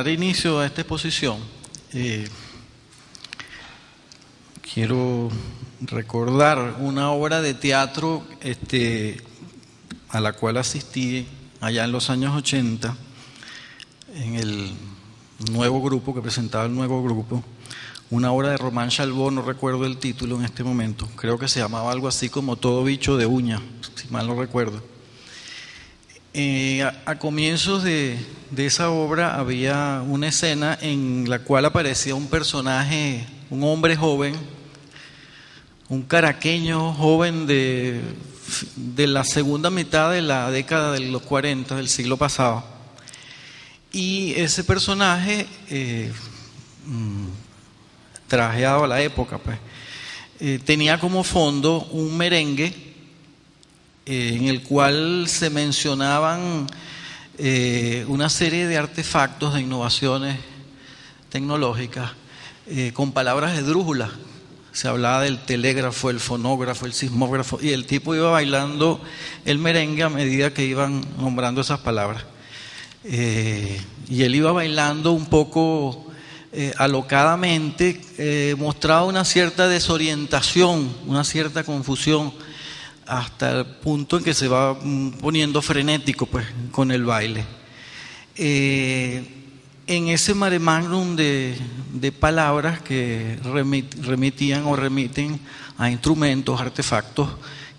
dar inicio a esta exposición, quiero recordar una obra de teatro a la cual asistí allá en los años 80, en el nuevo grupo, que presentaba el nuevo grupo, una obra de Román Chalbaud, no recuerdo el título en este momento, creo que se llamaba algo así como Todo bicho de uña, si mal no recuerdo. A comienzos de esa obra había una escena en la cual aparecía un personaje, un hombre joven, un caraqueño joven de la segunda mitad de la década de los 40 del siglo pasado. Y ese personaje, trajeado a la época, pues, tenía como fondo un merengue en el cual se mencionaban una serie de artefactos, de innovaciones tecnológicas, con palabras esdrújulas. Se hablaba del telégrafo, el fonógrafo, el sismógrafo, y el tipo iba bailando el merengue a medida que iban nombrando esas palabras. Y él iba bailando un poco alocadamente, mostraba una cierta desorientación, una cierta confusión, hasta el punto en que se va poniendo frenético, pues, con el baile. En ese mare magnum de palabras que remitían o remiten a instrumentos, artefactos,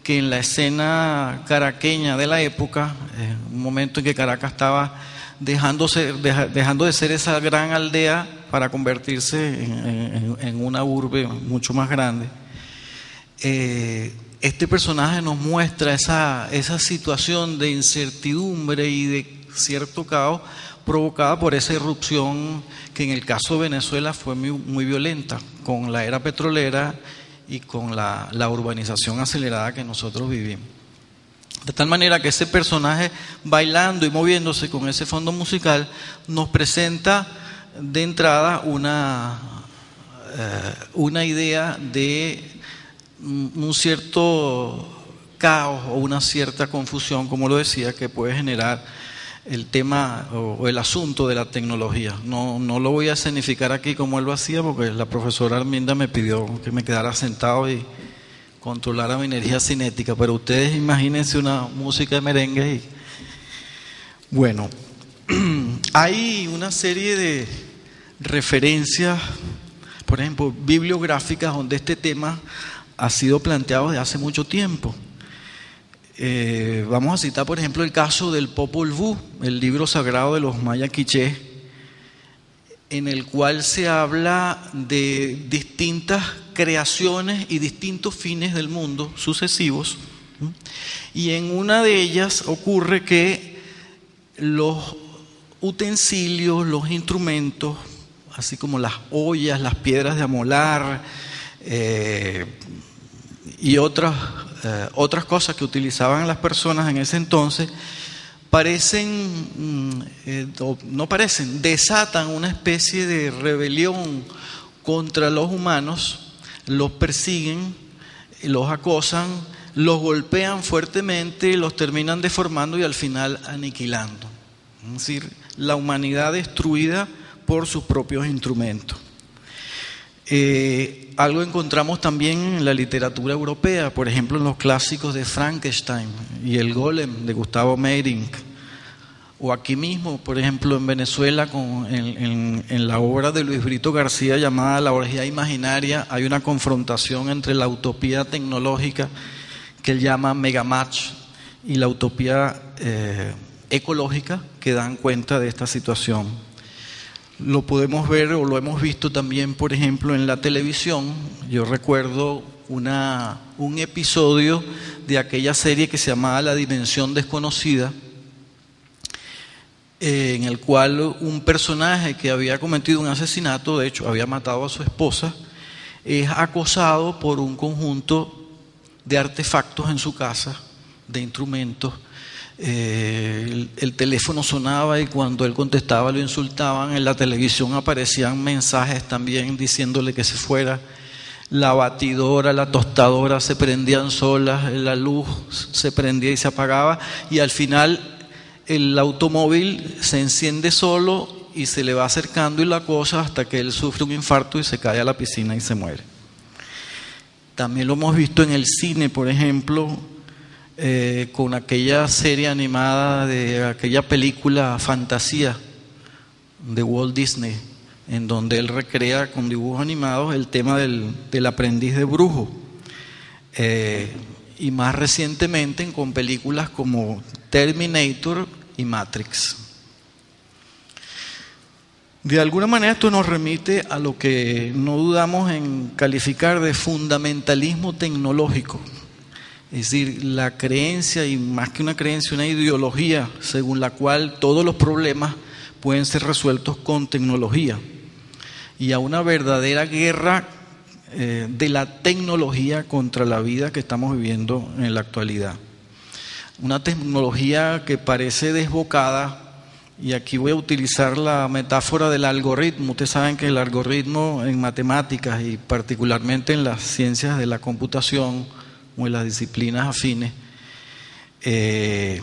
que en la escena caraqueña de la época, un momento en que Caracas estaba dejando de ser esa gran aldea para convertirse en una urbe mucho más grande, este personaje nos muestra esa situación de incertidumbre y de cierto caos provocada por esa irrupción que en el caso de Venezuela fue muy violenta, con la era petrolera y con la urbanización acelerada que nosotros vivimos. De tal manera que ese personaje bailando y moviéndose con ese fondo musical nos presenta de entrada una idea de un cierto caos o una cierta confusión, como lo decía, que puede generar el tema o el asunto de la tecnología. No lo voy a escenificar aquí como él lo hacía, porque la profesora Arminda me pidió que me quedara sentado y controlara mi energía cinética, pero ustedes imagínense una música de merengue. Bueno, hay una serie de referencias, por ejemplo, bibliográficas, donde este tema ha sido planteado desde hace mucho tiempo. Vamos a citar, por ejemplo, el caso del Popol Vuh, el libro sagrado de los maya quichés, en el cual se habla de distintas creaciones y distintos fines del mundo sucesivos, y en una de ellas ocurre que los utensilios, los instrumentos, así como las ollas, las piedras de amolar y otras cosas que utilizaban las personas en ese entonces, desatan una especie de rebelión contra los humanos, los persiguen, los acosan, los golpean fuertemente, los terminan deformando y al final aniquilando. Es decir, la humanidad destruida por sus propios instrumentos. Algo encontramos también en la literatura europea, por ejemplo en los clásicos de Frankenstein y el Golem de Gustavo Meyrink, o aquí mismo, por ejemplo en Venezuela, en la obra de Luis Brito García llamada La orgía imaginaria, hay una confrontación entre la utopía tecnológica que él llama Megamatch y la utopía ecológica, que dan cuenta de esta situación. Lo podemos ver o lo hemos visto también, por ejemplo, en la televisión. Yo recuerdo un episodio de aquella serie que se llamaba La Dimensión Desconocida, en el cual un personaje que había cometido un asesinato, de hecho había matado a su esposa, es acosado por un conjunto de artefactos en su casa, de instrumentos. El teléfono sonaba y cuando él contestaba lo insultaban. En la televisión aparecían mensajes también diciéndole que se fuera. La batidora, la tostadora se prendían solas, la luz se prendía y se apagaba, y al final el automóvil se enciende solo y se le va acercando y la cosa hasta que él sufre un infarto y se cae a la piscina y se muere. También lo hemos visto en el cine, por ejemplo, con aquella serie animada de aquella película Fantasía de Walt Disney, en donde él recrea con dibujos animados el tema del aprendiz de brujo. Y más recientemente con películas como Terminator y Matrix. De alguna manera esto nos remite a lo que no dudamos en calificar de fundamentalismo tecnológico. Es decir, la creencia, y más que una creencia, una ideología según la cual todos los problemas pueden ser resueltos con tecnología. Y a una verdadera guerra de la tecnología contra la vida que estamos viviendo en la actualidad. Una tecnología que parece desbocada, y aquí voy a utilizar la metáfora del algoritmo. Ustedes saben que el algoritmo en matemáticas y particularmente en las ciencias de la computación o en las disciplinas afines es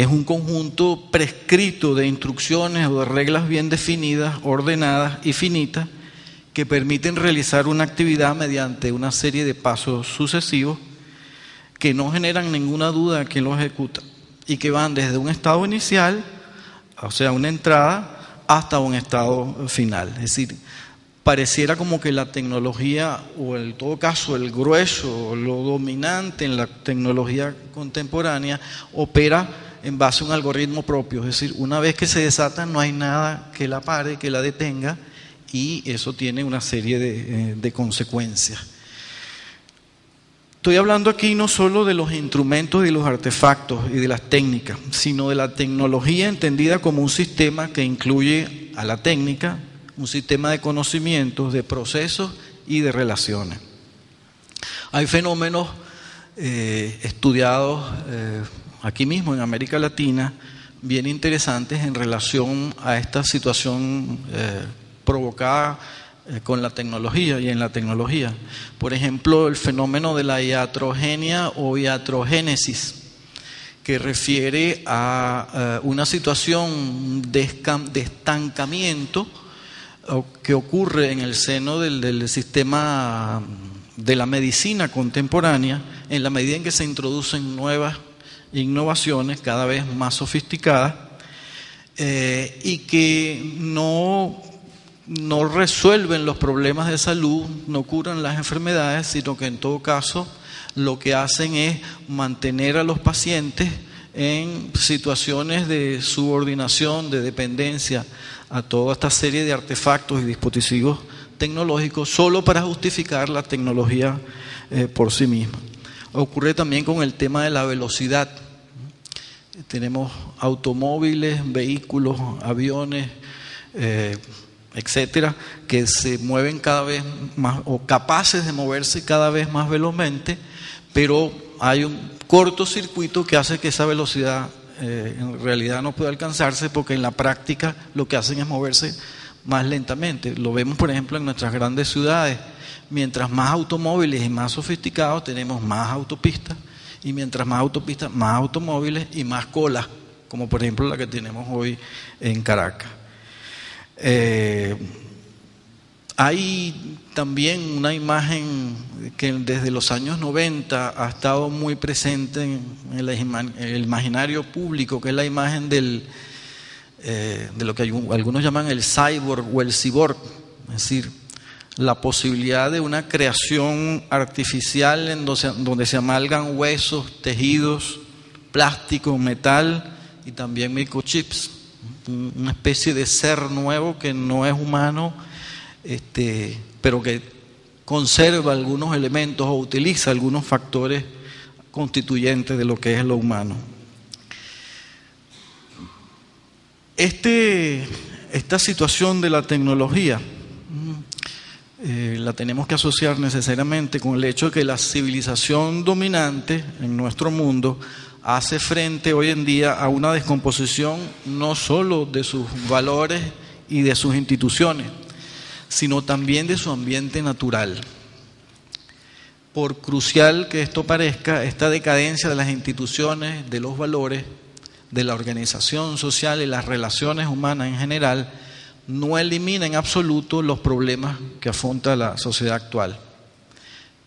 un conjunto prescrito de instrucciones o de reglas bien definidas, ordenadas y finitas que permiten realizar una actividad mediante una serie de pasos sucesivos que no generan ninguna duda a quien lo ejecuta y que van desde un estado inicial, o sea, una entrada, hasta un estado final. Es decir, pareciera como que la tecnología, o en todo caso el grueso, lo dominante en la tecnología contemporánea, opera en base a un algoritmo propio. Es decir, una vez que se desata no hay nada que la pare, que la detenga, y eso tiene una serie de consecuencias. Estoy hablando aquí no solo de los instrumentos y los artefactos y de las técnicas, sino de la tecnología entendida como un sistema que incluye a la técnica, un sistema de conocimientos, de procesos y de relaciones. Hay fenómenos estudiados aquí mismo en América Latina bien interesantes en relación a esta situación provocada con la tecnología y en la tecnología. Por ejemplo, el fenómeno de la iatrogenia o iatrogénesis, que refiere a una situación de estancamiento que ocurre en el seno del sistema de la medicina contemporánea, en la medida en que se introducen nuevas innovaciones cada vez más sofisticadas y que no resuelven los problemas de salud, no curan las enfermedades, sino que en todo caso lo que hacen es mantener a los pacientes en situaciones de subordinación, de dependencia a toda esta serie de artefactos y dispositivos tecnológicos solo para justificar la tecnología por sí misma. Ocurre también con el tema de la velocidad. Tenemos automóviles, vehículos, aviones, etcétera, que se mueven cada vez más o capaces de moverse cada vez más velozmente, pero hay un cortocircuito que hace que esa velocidad en realidad no pueda alcanzarse, porque en la práctica lo que hacen es moverse más lentamente. Lo vemos, por ejemplo, en nuestras grandes ciudades. Mientras más automóviles y más sofisticados, tenemos más autopistas, y mientras más autopistas, más automóviles y más colas, como por ejemplo la que tenemos hoy en Caracas. Hay también una imagen que desde los años 90 ha estado muy presente en el imaginario público, que es la imagen de lo que algunos llaman el cyborg o el cyborg, es decir, la posibilidad de una creación artificial en donde se amalgan huesos, tejidos, plástico, metal y también microchips. Una especie de ser nuevo que no es humano, pero que conserva algunos elementos o utiliza algunos factores constituyentes de lo que es lo humano. Esta situación de la tecnología la tenemos que asociar necesariamente con el hecho de que la civilización dominante en nuestro mundo hace frente hoy en día a una descomposición no solo de sus valores y de sus instituciones, sino también de su ambiente natural. Por crucial que esto parezca, esta decadencia de las instituciones, de los valores, de la organización social y las relaciones humanas en general, no elimina en absoluto los problemas que afronta la sociedad actual.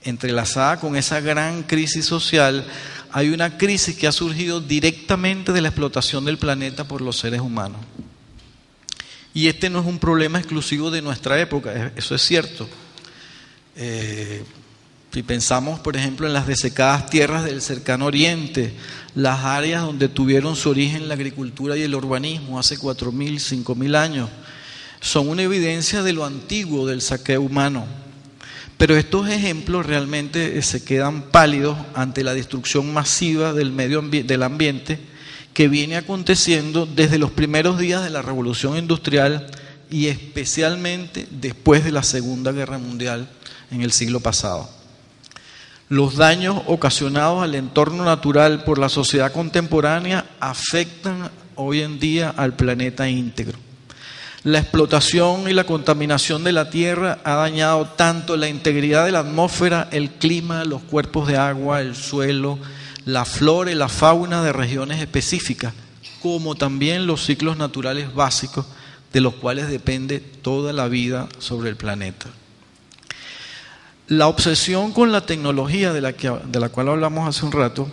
Entrelazada con esa gran crisis social, hay una crisis que ha surgido directamente de la explotación del planeta por los seres humanos. Y este no es un problema exclusivo de nuestra época, eso es cierto. Si pensamos, por ejemplo, en las desecadas tierras del cercano oriente, las áreas donde tuvieron su origen la agricultura y el urbanismo hace 4.000, 5.000 años, son una evidencia de lo antiguo del saqueo humano. Pero estos ejemplos realmente se quedan pálidos ante la destrucción masiva del ambiente que viene aconteciendo desde los primeros días de la Revolución Industrial y especialmente después de la Segunda Guerra Mundial en el siglo pasado. Los daños ocasionados al entorno natural por la sociedad contemporánea afectan hoy en día al planeta íntegro. La explotación y la contaminación de la tierra ha dañado tanto la integridad de la atmósfera, el clima, los cuerpos de agua, el suelo, la flora y la fauna de regiones específicas, como también los ciclos naturales básicos de los cuales depende toda la vida sobre el planeta. La obsesión con la tecnología de la cual hablamos hace un rato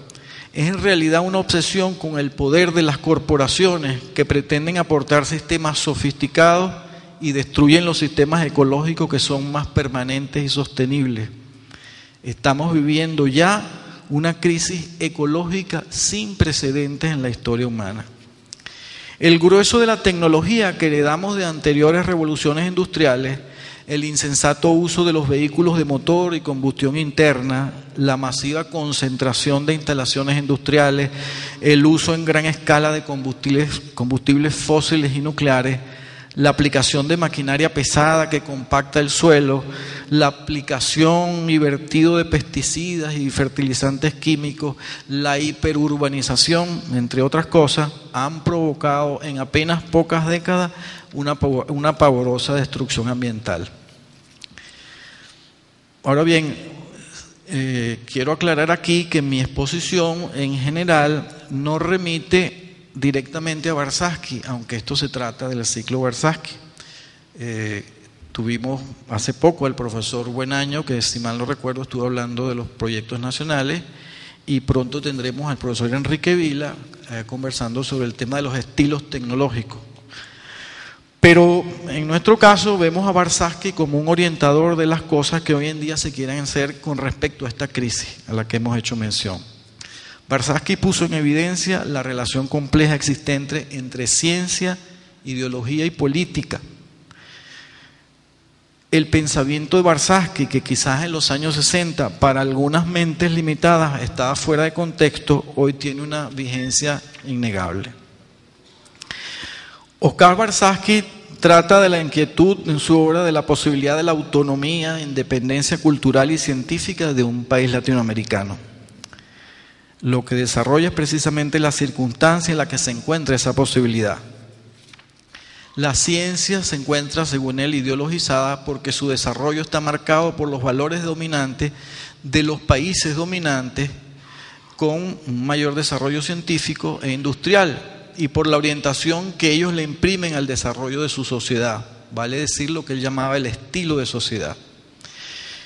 es en realidad una obsesión con el poder de las corporaciones que pretenden aportar sistemas sofisticados y destruyen los sistemas ecológicos que son más permanentes y sostenibles. Estamos viviendo ya una crisis ecológica sin precedentes en la historia humana. El grueso de la tecnología que heredamos de anteriores revoluciones industriales, el insensato uso de los vehículos de motor y combustión interna, la masiva concentración de instalaciones industriales, el uso en gran escala de combustibles fósiles y nucleares, la aplicación de maquinaria pesada que compacta el suelo, la aplicación y vertido de pesticidas y fertilizantes químicos, la hiperurbanización, entre otras cosas, han provocado en apenas pocas décadas una pavorosa destrucción ambiental. Ahora bien, quiero aclarar aquí que mi exposición en general no remite directamente a Warshawski, aunque esto se trata del ciclo Warshawski. Tuvimos hace poco al profesor Buenaño, que si mal no recuerdo estuvo hablando de los proyectos nacionales, y pronto tendremos al profesor Enrique Vila conversando sobre el tema de los estilos tecnológicos. Pero en nuestro caso vemos a Warshawski como un orientador de las cosas que hoy en día se quieren hacer con respecto a esta crisis a la que hemos hecho mención. Warshawski puso en evidencia la relación compleja existente entre ciencia, ideología y política. El pensamiento de Warshawski, que quizás en los años 60 para algunas mentes limitadas estaba fuera de contexto, hoy tiene una vigencia innegable. Oscar Warshawski trata de la inquietud en su obra de la posibilidad de la autonomía, independencia cultural y científica de un país latinoamericano. Lo que desarrolla es precisamente la circunstancia en la que se encuentra esa posibilidad. La ciencia se encuentra, según él, ideologizada porque su desarrollo está marcado por los valores dominantes de los países dominantes con un mayor desarrollo científico e industrial y por la orientación que ellos le imprimen al desarrollo de su sociedad, vale decir lo que él llamaba el estilo de sociedad.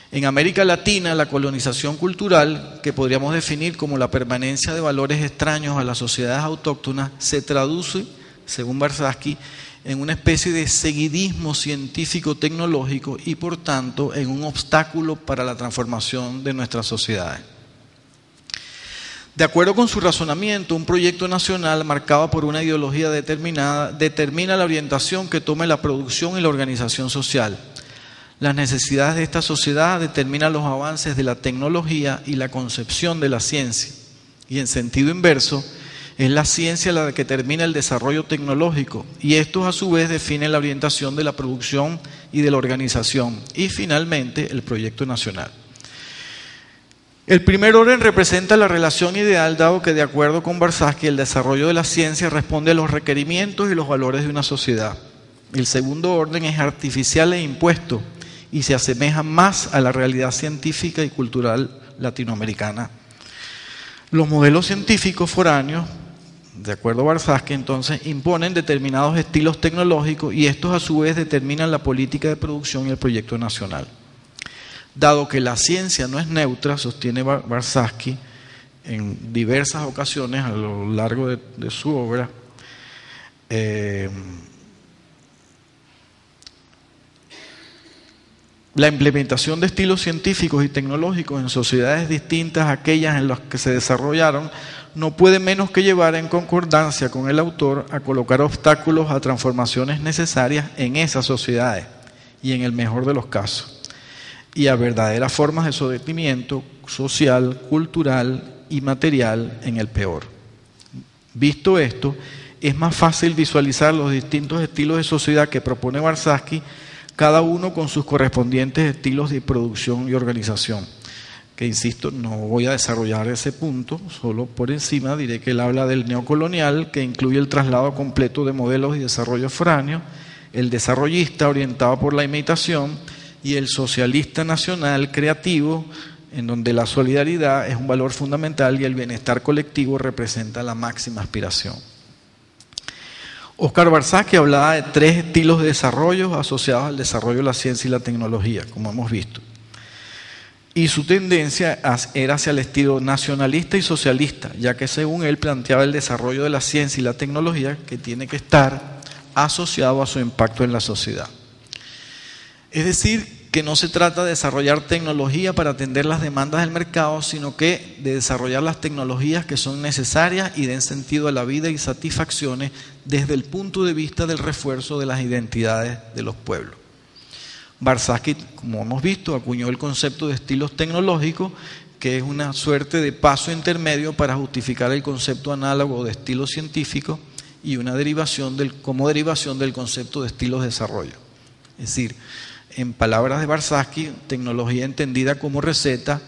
En América Latina, la colonización cultural, que podríamos definir como la permanencia de valores extraños a las sociedades autóctonas, se traduce, según Warshawski, en una especie de seguidismo científico-tecnológico y, por tanto, en un obstáculo para la transformación de nuestras sociedades. De acuerdo con su razonamiento, un proyecto nacional marcado por una ideología determinada determina la orientación que tome la producción y la organización social. Las necesidades de esta sociedad determinan los avances de la tecnología y la concepción de la ciencia. Y en sentido inverso, es la ciencia la que determina el desarrollo tecnológico y estos a su vez definen la orientación de la producción y de la organización y finalmente el proyecto nacional. El primer orden representa la relación ideal, dado que de acuerdo con Warshawski el desarrollo de la ciencia responde a los requerimientos y los valores de una sociedad. El segundo orden es artificial e impuesto y se asemeja más a la realidad científica y cultural latinoamericana. Los modelos científicos foráneos de acuerdo a Warshawski, entonces imponen determinados estilos tecnológicos y estos a su vez determinan la política de producción y el proyecto nacional. Dado que la ciencia no es neutra, sostiene Warshawski en diversas ocasiones a lo largo de su obra, la implementación de estilos científicos y tecnológicos en sociedades distintas a aquellas en las que se desarrollaron no puede menos que llevar en concordancia con el autor a colocar obstáculos a transformaciones necesarias en esas sociedades y en el mejor de los casos, y a verdaderas formas de sometimiento social, cultural y material en el peor. Visto esto, es más fácil visualizar los distintos estilos de sociedad que propone Warshawski, cada uno con sus correspondientes estilos de producción y organización. Que insisto, no voy a desarrollar ese punto, solo por encima diré que él habla del neocolonial, que incluye el traslado completo de modelos y desarrollo foráneo, el desarrollista orientado por la imitación y el socialista nacional creativo, en donde la solidaridad es un valor fundamental y el bienestar colectivo representa la máxima aspiración. Oscar Warshawski hablaba de 3 estilos de desarrollo asociados al desarrollo de la ciencia y la tecnología, como hemos visto. Y su tendencia era hacia el estilo nacionalista y socialista, ya que según él planteaba el desarrollo de la ciencia y la tecnología que tiene que estar asociado a su impacto en la sociedad. Es decir, que no se trata de desarrollar tecnología para atender las demandas del mercado, sino que de desarrollar las tecnologías que son necesarias y den sentido a la vida y satisfacciones desde el punto de vista del refuerzo de las identidades de los pueblos. Warshawski, como hemos visto, acuñó el concepto de estilos tecnológicos, que es una suerte de paso intermedio para justificar el concepto análogo de estilo científico y una derivación como derivación del concepto de estilos de desarrollo. Es decir, en palabras de Warshawski, tecnología entendida como receta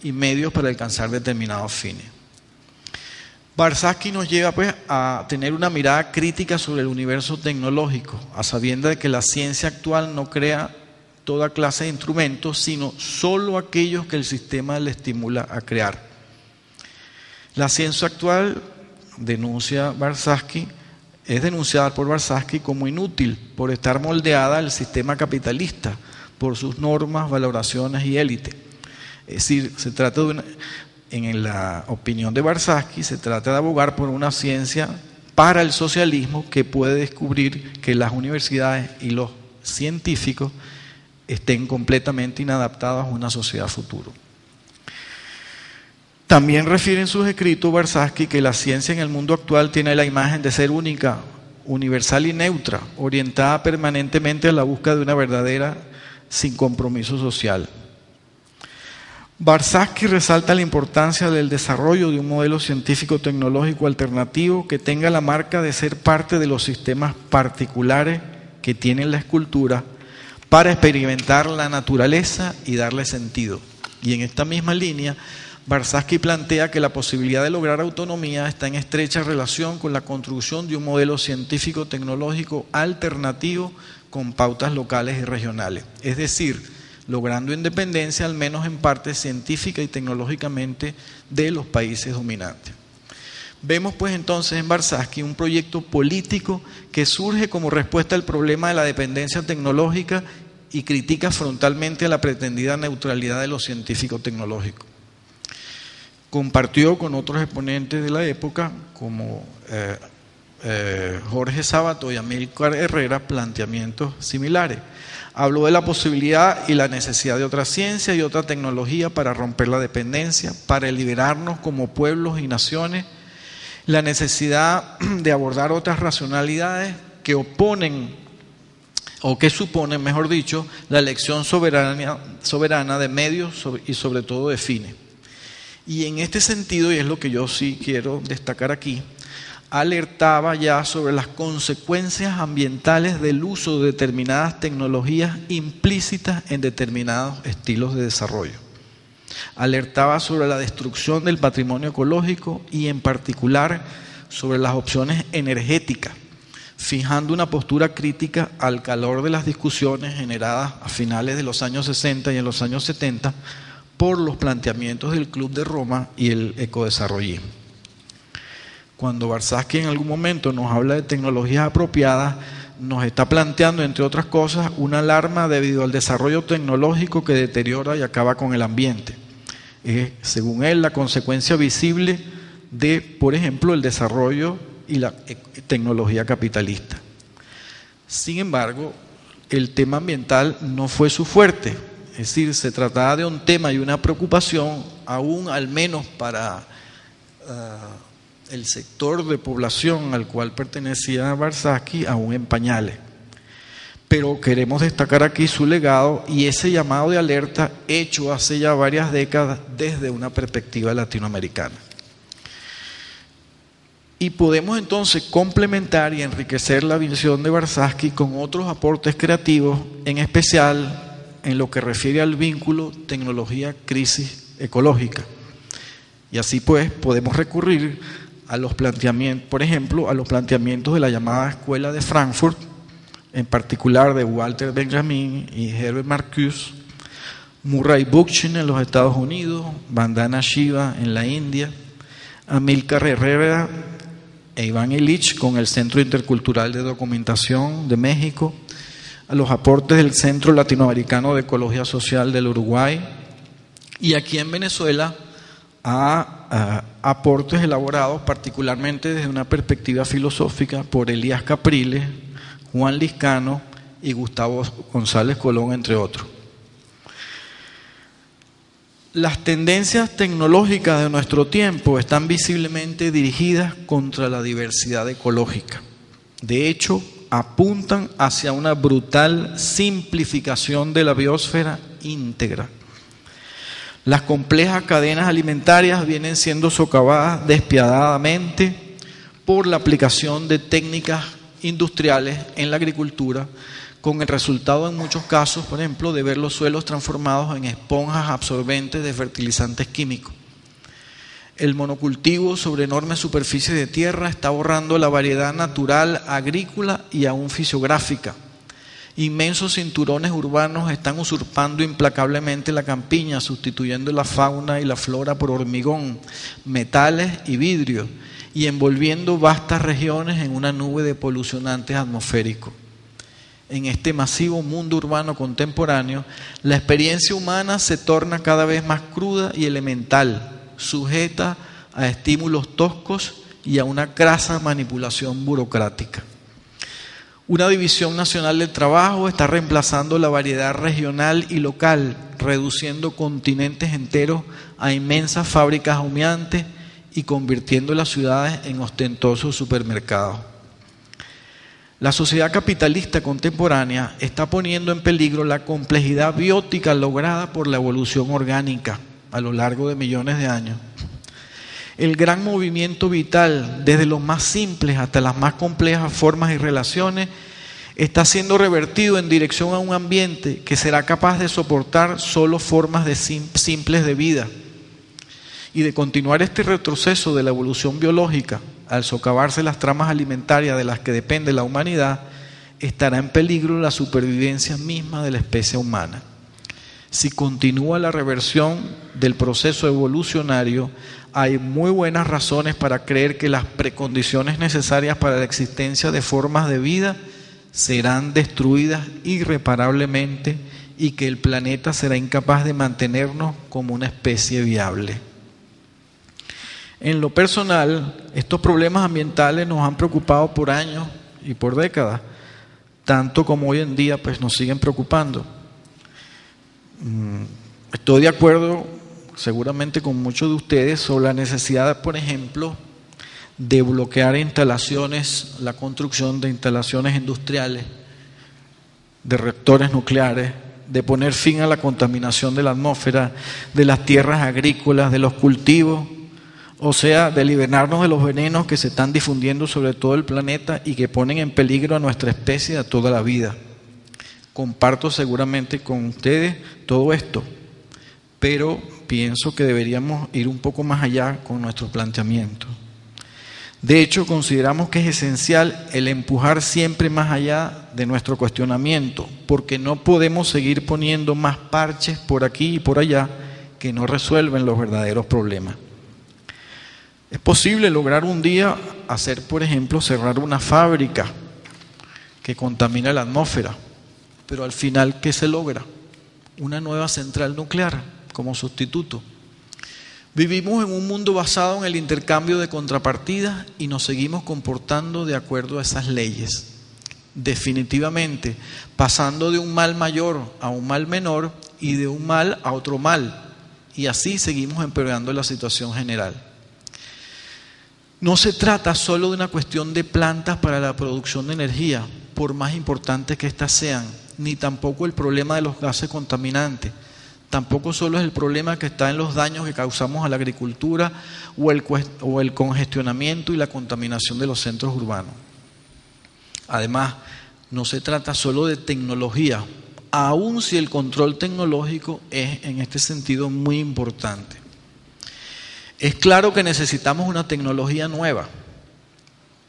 y medios para alcanzar determinados fines. Warshawski nos lleva pues a tener una mirada crítica sobre el universo tecnológico, a sabiendas de que la ciencia actual no crea toda clase de instrumentos, sino solo aquellos que el sistema le estimula a crear. La ciencia actual, denuncia Warshawski, es denunciada por Warshawski como inútil por estar moldeada al sistema capitalista, por sus normas, valoraciones y élite. Es decir, se trata de en la opinión de Warshawski, se trata de abogar por una ciencia para el socialismo que puede descubrir que las universidades y los científicos estén completamente inadaptados a una sociedad futuro. También refiere en sus escritos Warshawski que la ciencia en el mundo actual tiene la imagen de ser única, universal y neutra, orientada permanentemente a la búsqueda de una verdadera sin compromiso social. Warshawski resalta la importancia del desarrollo de un modelo científico-tecnológico alternativo que tenga la marca de ser parte de los sistemas particulares que tiene la escultura para experimentar la naturaleza y darle sentido. Y en esta misma línea, Warshawski plantea que la posibilidad de lograr autonomía está en estrecha relación con la construcción de un modelo científico-tecnológico alternativo con pautas locales y regionales. Es decir, logrando independencia, al menos en parte científica y tecnológicamente, de los países dominantes. Vemos pues entonces en Warshawski un proyecto político que surge como respuesta al problema de la dependencia tecnológica y critica frontalmente a la pretendida neutralidad de lo científico-tecnológico. Compartió con otros exponentes de la época como Jorge Sábato y Amílcar Herrera planteamientos similares. Habló de la posibilidad y la necesidad de otra ciencia y otra tecnología para romper la dependencia, para liberarnos como pueblos y naciones, la necesidad de abordar otras racionalidades que oponen o que suponen, mejor dicho, la elección soberana de medios y sobre todo de fines. Y en este sentido, y es lo que yo sí quiero destacar aquí, alertaba ya sobre las consecuencias ambientales del uso de determinadas tecnologías implícitas en determinados estilos de desarrollo. Alertaba sobre la destrucción del patrimonio ecológico y en particular sobre las opciones energéticas, fijando una postura crítica al calor de las discusiones generadas a finales de los años 60 y en los años 70 por los planteamientos del Club de Roma y el ecodesarrollismo. Cuando Warshawski en algún momento nos habla de tecnologías apropiadas, nos está planteando, entre otras cosas, una alarma debido al desarrollo tecnológico que deteriora y acaba con el ambiente. Es, según él, la consecuencia visible de, por ejemplo, el desarrollo y la tecnología capitalista. Sin embargo, el tema ambiental no fue su fuerte, es decir, se trataba de un tema y una preocupación, aún al menos para el sector de población al cual pertenecía Warshawski, aún en pañales. Pero queremos destacar aquí su legado y ese llamado de alerta hecho hace ya varias décadas desde una perspectiva latinoamericana. Y podemos entonces complementar y enriquecer la visión de Warshawski con otros aportes creativos, en especial en lo que refiere al vínculo tecnología-crisis ecológica. Y así pues podemos recurrir a los planteamientos, por ejemplo, a los planteamientos de la llamada Escuela de Frankfurt, en particular de Walter Benjamin y Herbert Marcuse, Murray Bookchin en los Estados Unidos, Vandana Shiva en la India, Amilcar Herrera e Iván Illich con el Centro Intercultural de Documentación de México, a los aportes del Centro Latinoamericano de Ecología Social del Uruguay, y aquí en Venezuela a aportes elaborados particularmente desde una perspectiva filosófica por Elías Capriles, Juan Liscano y Gustavo González Colón, entre otros. Las tendencias tecnológicas de nuestro tiempo están visiblemente dirigidas contra la diversidad ecológica. De hecho, apuntan hacia una brutal simplificación de la biosfera íntegra. Las complejas cadenas alimentarias vienen siendo socavadas despiadadamente por la aplicación de técnicas industriales en la agricultura, con el resultado en muchos casos, por ejemplo, de ver los suelos transformados en esponjas absorbentes de fertilizantes químicos. El monocultivo sobre enormes superficies de tierra está borrando la variedad natural, agrícola y aún fisiográfica. Inmensos cinturones urbanos están usurpando implacablemente la campiña, sustituyendo la fauna y la flora por hormigón, metales y vidrio, y envolviendo vastas regiones en una nube de polucionantes atmosféricos. En este masivo mundo urbano contemporáneo, la experiencia humana se torna cada vez más cruda y elemental, sujeta a estímulos toscos y a una crasa manipulación burocrática. Una división nacional del trabajo está reemplazando la variedad regional y local, reduciendo continentes enteros a inmensas fábricas humeantes y convirtiendo las ciudades en ostentosos supermercados. La sociedad capitalista contemporánea está poniendo en peligro la complejidad biótica lograda por la evolución orgánica a lo largo de millones de años. El gran movimiento vital, desde los más simples hasta las más complejas formas y relaciones, está siendo revertido en dirección a un ambiente que será capaz de soportar solo formas simples de vida. Y de continuar este retroceso de la evolución biológica, al socavarse las tramas alimentarias de las que depende la humanidad, estará en peligro la supervivencia misma de la especie humana. Si continúa la reversión del proceso evolucionario, hay muy buenas razones para creer que las precondiciones necesarias para la existencia de formas de vida serán destruidas irreparablemente y que el planeta será incapaz de mantenernos como una especie viable. En lo personal, estos problemas ambientales nos han preocupado por años y por décadas, tanto como hoy en día pues nos siguen preocupando. Estoy de acuerdo seguramente con muchos de ustedes sobre la necesidad, por ejemplo, de bloquear instalaciones, la construcción de instalaciones industriales, de reactores nucleares, de poner fin a la contaminación de la atmósfera, de las tierras agrícolas, de los cultivos, o sea, de liberarnos de los venenos que se están difundiendo sobre todo el planeta y que ponen en peligro a nuestra especie y a toda la vida. Comparto seguramente con ustedes todo esto, pero pienso que deberíamos ir un poco más allá con nuestro planteamiento. De hecho, consideramos que es esencial el empujar siempre más allá de nuestro cuestionamiento, porque no podemos seguir poniendo más parches por aquí y por allá que no resuelven los verdaderos problemas. Es posible lograr un día hacer, por ejemplo, cerrar una fábrica que contamina la atmósfera, pero al final, ¿qué se logra? Una nueva central nuclear como sustituto. Vivimos en un mundo basado en el intercambio de contrapartidas y nos seguimos comportando de acuerdo a esas leyes. Definitivamente, pasando de un mal mayor a un mal menor y de un mal a otro mal. Y así seguimos empeorando la situación general. No se trata solo de una cuestión de plantas para la producción de energía, por más importantes que éstas sean, ni tampoco el problema de los gases contaminantes. Tampoco solo es el problema que está en los daños que causamos a la agricultura o el congestionamiento y la contaminación de los centros urbanos. Además, no se trata solo de tecnología, aun si el control tecnológico es en este sentido muy importante. Es claro que necesitamos una tecnología nueva.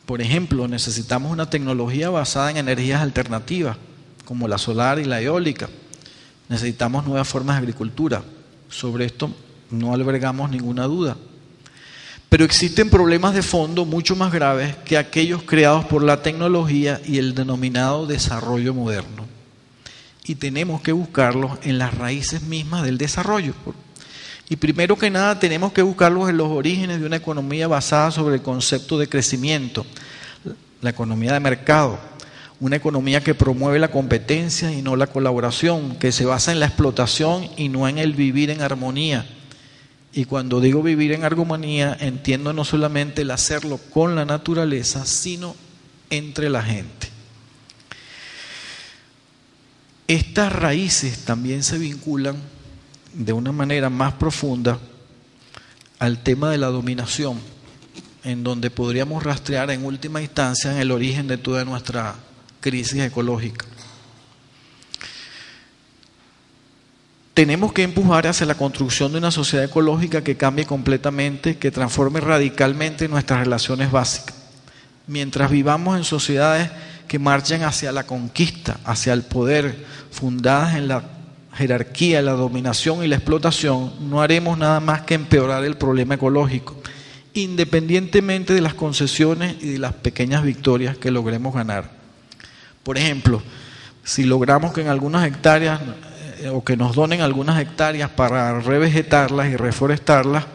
Por ejemplo, necesitamos una tecnología basada en energías alternativas, como la solar y la eólica. Necesitamos nuevas formas de agricultura. Sobre esto no albergamos ninguna duda. Pero existen problemas de fondo mucho más graves que aquellos creados por la tecnología y el denominado desarrollo moderno. Y tenemos que buscarlos en las raíces mismas del desarrollo. Y primero que nada tenemos que buscarlos en los orígenes de una economía basada sobre el concepto de crecimiento, la economía de mercado. Una economía que promueve la competencia y no la colaboración, que se basa en la explotación y no en el vivir en armonía. Y cuando digo vivir en armonía, entiendo no solamente el hacerlo con la naturaleza, sino entre la gente. Estas raíces también se vinculan de una manera más profunda al tema de la dominación, en donde podríamos rastrear en última instancia en el origen de toda nuestra crisis ecológica. Tenemos que empujar hacia la construcción de una sociedad ecológica que cambie completamente, que transforme radicalmente nuestras relaciones básicas. Mientras vivamos en sociedades que marchen hacia la conquista, hacia el poder, fundadas en la jerarquía, la dominación y la explotación, no haremos nada más que empeorar el problema ecológico, independientemente de las concesiones y de las pequeñas victorias que logremos ganar. Por ejemplo, si logramos que en algunas hectáreas o que nos donen algunas hectáreas para revegetarlas y reforestarlas,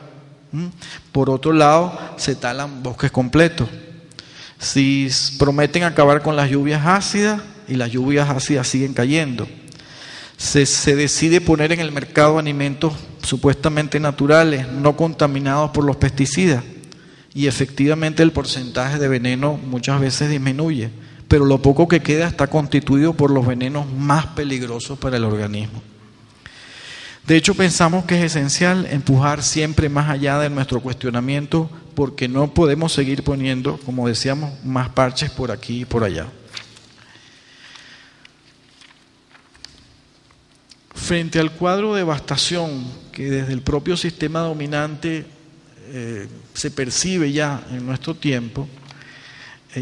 por otro lado se talan bosques completos. Si prometen acabar con las lluvias ácidas y las lluvias ácidas siguen cayendo. Se decide poner en el mercado alimentos supuestamente naturales, no contaminados por los pesticidas, y efectivamente el porcentaje de veneno muchas veces disminuye, pero lo poco que queda está constituido por los venenos más peligrosos para el organismo. De hecho, pensamos que es esencial empujar siempre más allá de nuestro cuestionamiento, porque no podemos seguir poniendo, como decíamos, más parches por aquí y por allá. Frente al cuadro de devastación que desde el propio sistema dominante se percibe ya en nuestro tiempo,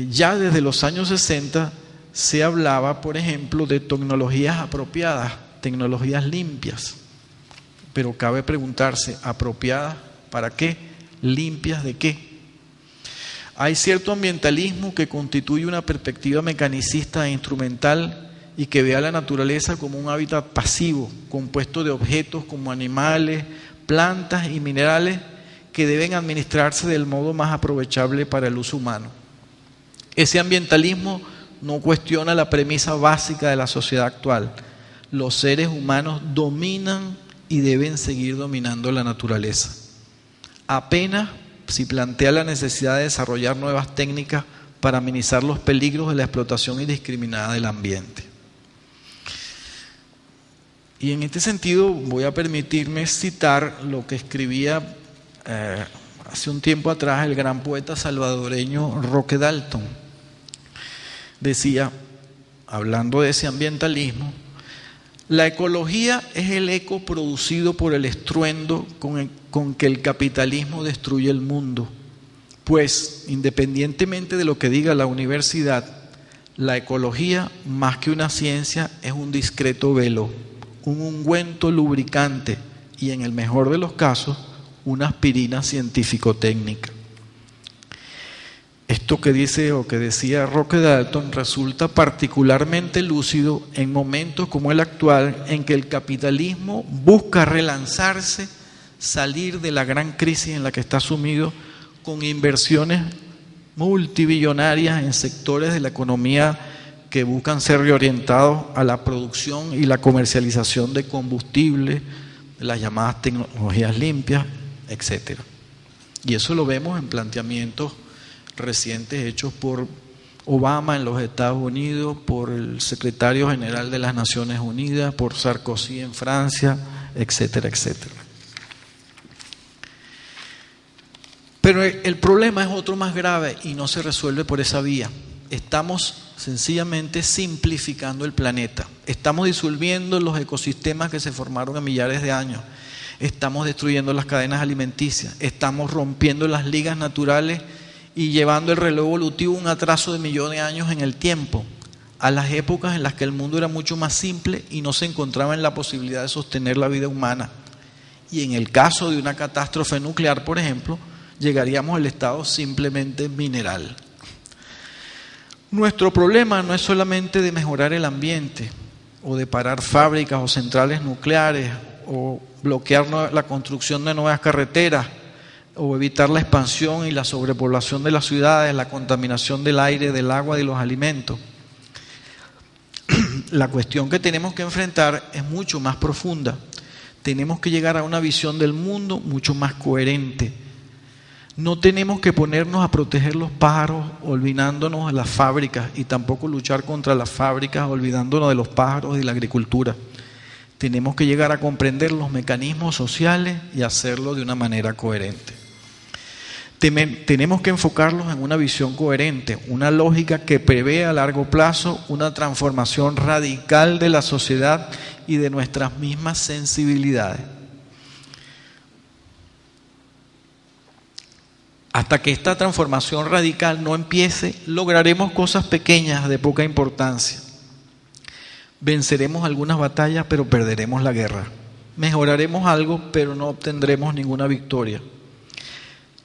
ya desde los años 60 se hablaba, por ejemplo, de tecnologías apropiadas, tecnologías limpias. Pero cabe preguntarse, ¿apropiadas para qué? ¿Limpias de qué? Hay cierto ambientalismo que constituye una perspectiva mecanicista e instrumental y que ve a la naturaleza como un hábitat pasivo, compuesto de objetos como animales, plantas y minerales que deben administrarse del modo más aprovechable para el uso humano. Ese ambientalismo no cuestiona la premisa básica de la sociedad actual. Los seres humanos dominan y deben seguir dominando la naturaleza. Apenas si plantea la necesidad de desarrollar nuevas técnicas para minimizar los peligros de la explotación indiscriminada del ambiente. Y en este sentido voy a permitirme citar lo que escribía hace un tiempo atrás el gran poeta salvadoreño Roque Dalton. Decía, hablando de ese ambientalismo, la ecología es el eco producido por el estruendo con que el capitalismo destruye el mundo. Pues, independientemente de lo que diga la universidad, la ecología, más que una ciencia, es un discreto velo, un ungüento lubricante y, en el mejor de los casos, una aspirina científico-técnica. esto que dice o que decía Roque Dalton resulta particularmente lúcido en momentos como el actual, en que el capitalismo busca relanzarse, salir de la gran crisis en la que está sumido, con inversiones multibillonarias en sectores de la economía que buscan ser reorientados a la producción y la comercialización de combustibles, de las llamadas tecnologías limpias, etc. Y eso lo vemos en planteamientos recientes hechos por Obama en los Estados Unidos, por el secretario general de las Naciones Unidas, por Sarkozy en Francia, etcétera, etcétera. Pero el problema es otro más grave y no se resuelve por esa vía. Estamos sencillamente simplificando el planeta. Estamos disolviendo los ecosistemas que se formaron a millares de años. Estamos destruyendo las cadenas alimenticias. Estamos rompiendo las ligas naturales y llevando el reloj evolutivo un atraso de millones de años en el tiempo, a las épocas en las que el mundo era mucho más simple y no se encontraba en la posibilidad de sostener la vida humana. Y en el caso de una catástrofe nuclear, por ejemplo, llegaríamos al estado simplemente mineral. Nuestro problema no es solamente de mejorar el ambiente, o de parar fábricas o centrales nucleares, o bloquear la construcción de nuevas carreteras, o evitar la expansión y la sobrepoblación de las ciudades, la contaminación del aire, del agua y de los alimentos. La cuestión que tenemos que enfrentar es mucho más profunda. Tenemos que llegar a una visión del mundo mucho más coherente. No tenemos que ponernos a proteger los pájaros olvidándonos de las fábricas, y tampoco luchar contra las fábricas olvidándonos de los pájaros y la agricultura. Tenemos que llegar a comprender los mecanismos sociales y hacerlo de una manera coherente. Tenemos que enfocarlos en una visión coherente, una lógica que prevé a largo plazo una transformación radical de la sociedad y de nuestras mismas sensibilidades. Hasta que esta transformación radical no empiece, lograremos cosas pequeñas de poca importancia. Venceremos algunas batallas, pero perderemos la guerra. Mejoraremos algo, pero no obtendremos ninguna victoria.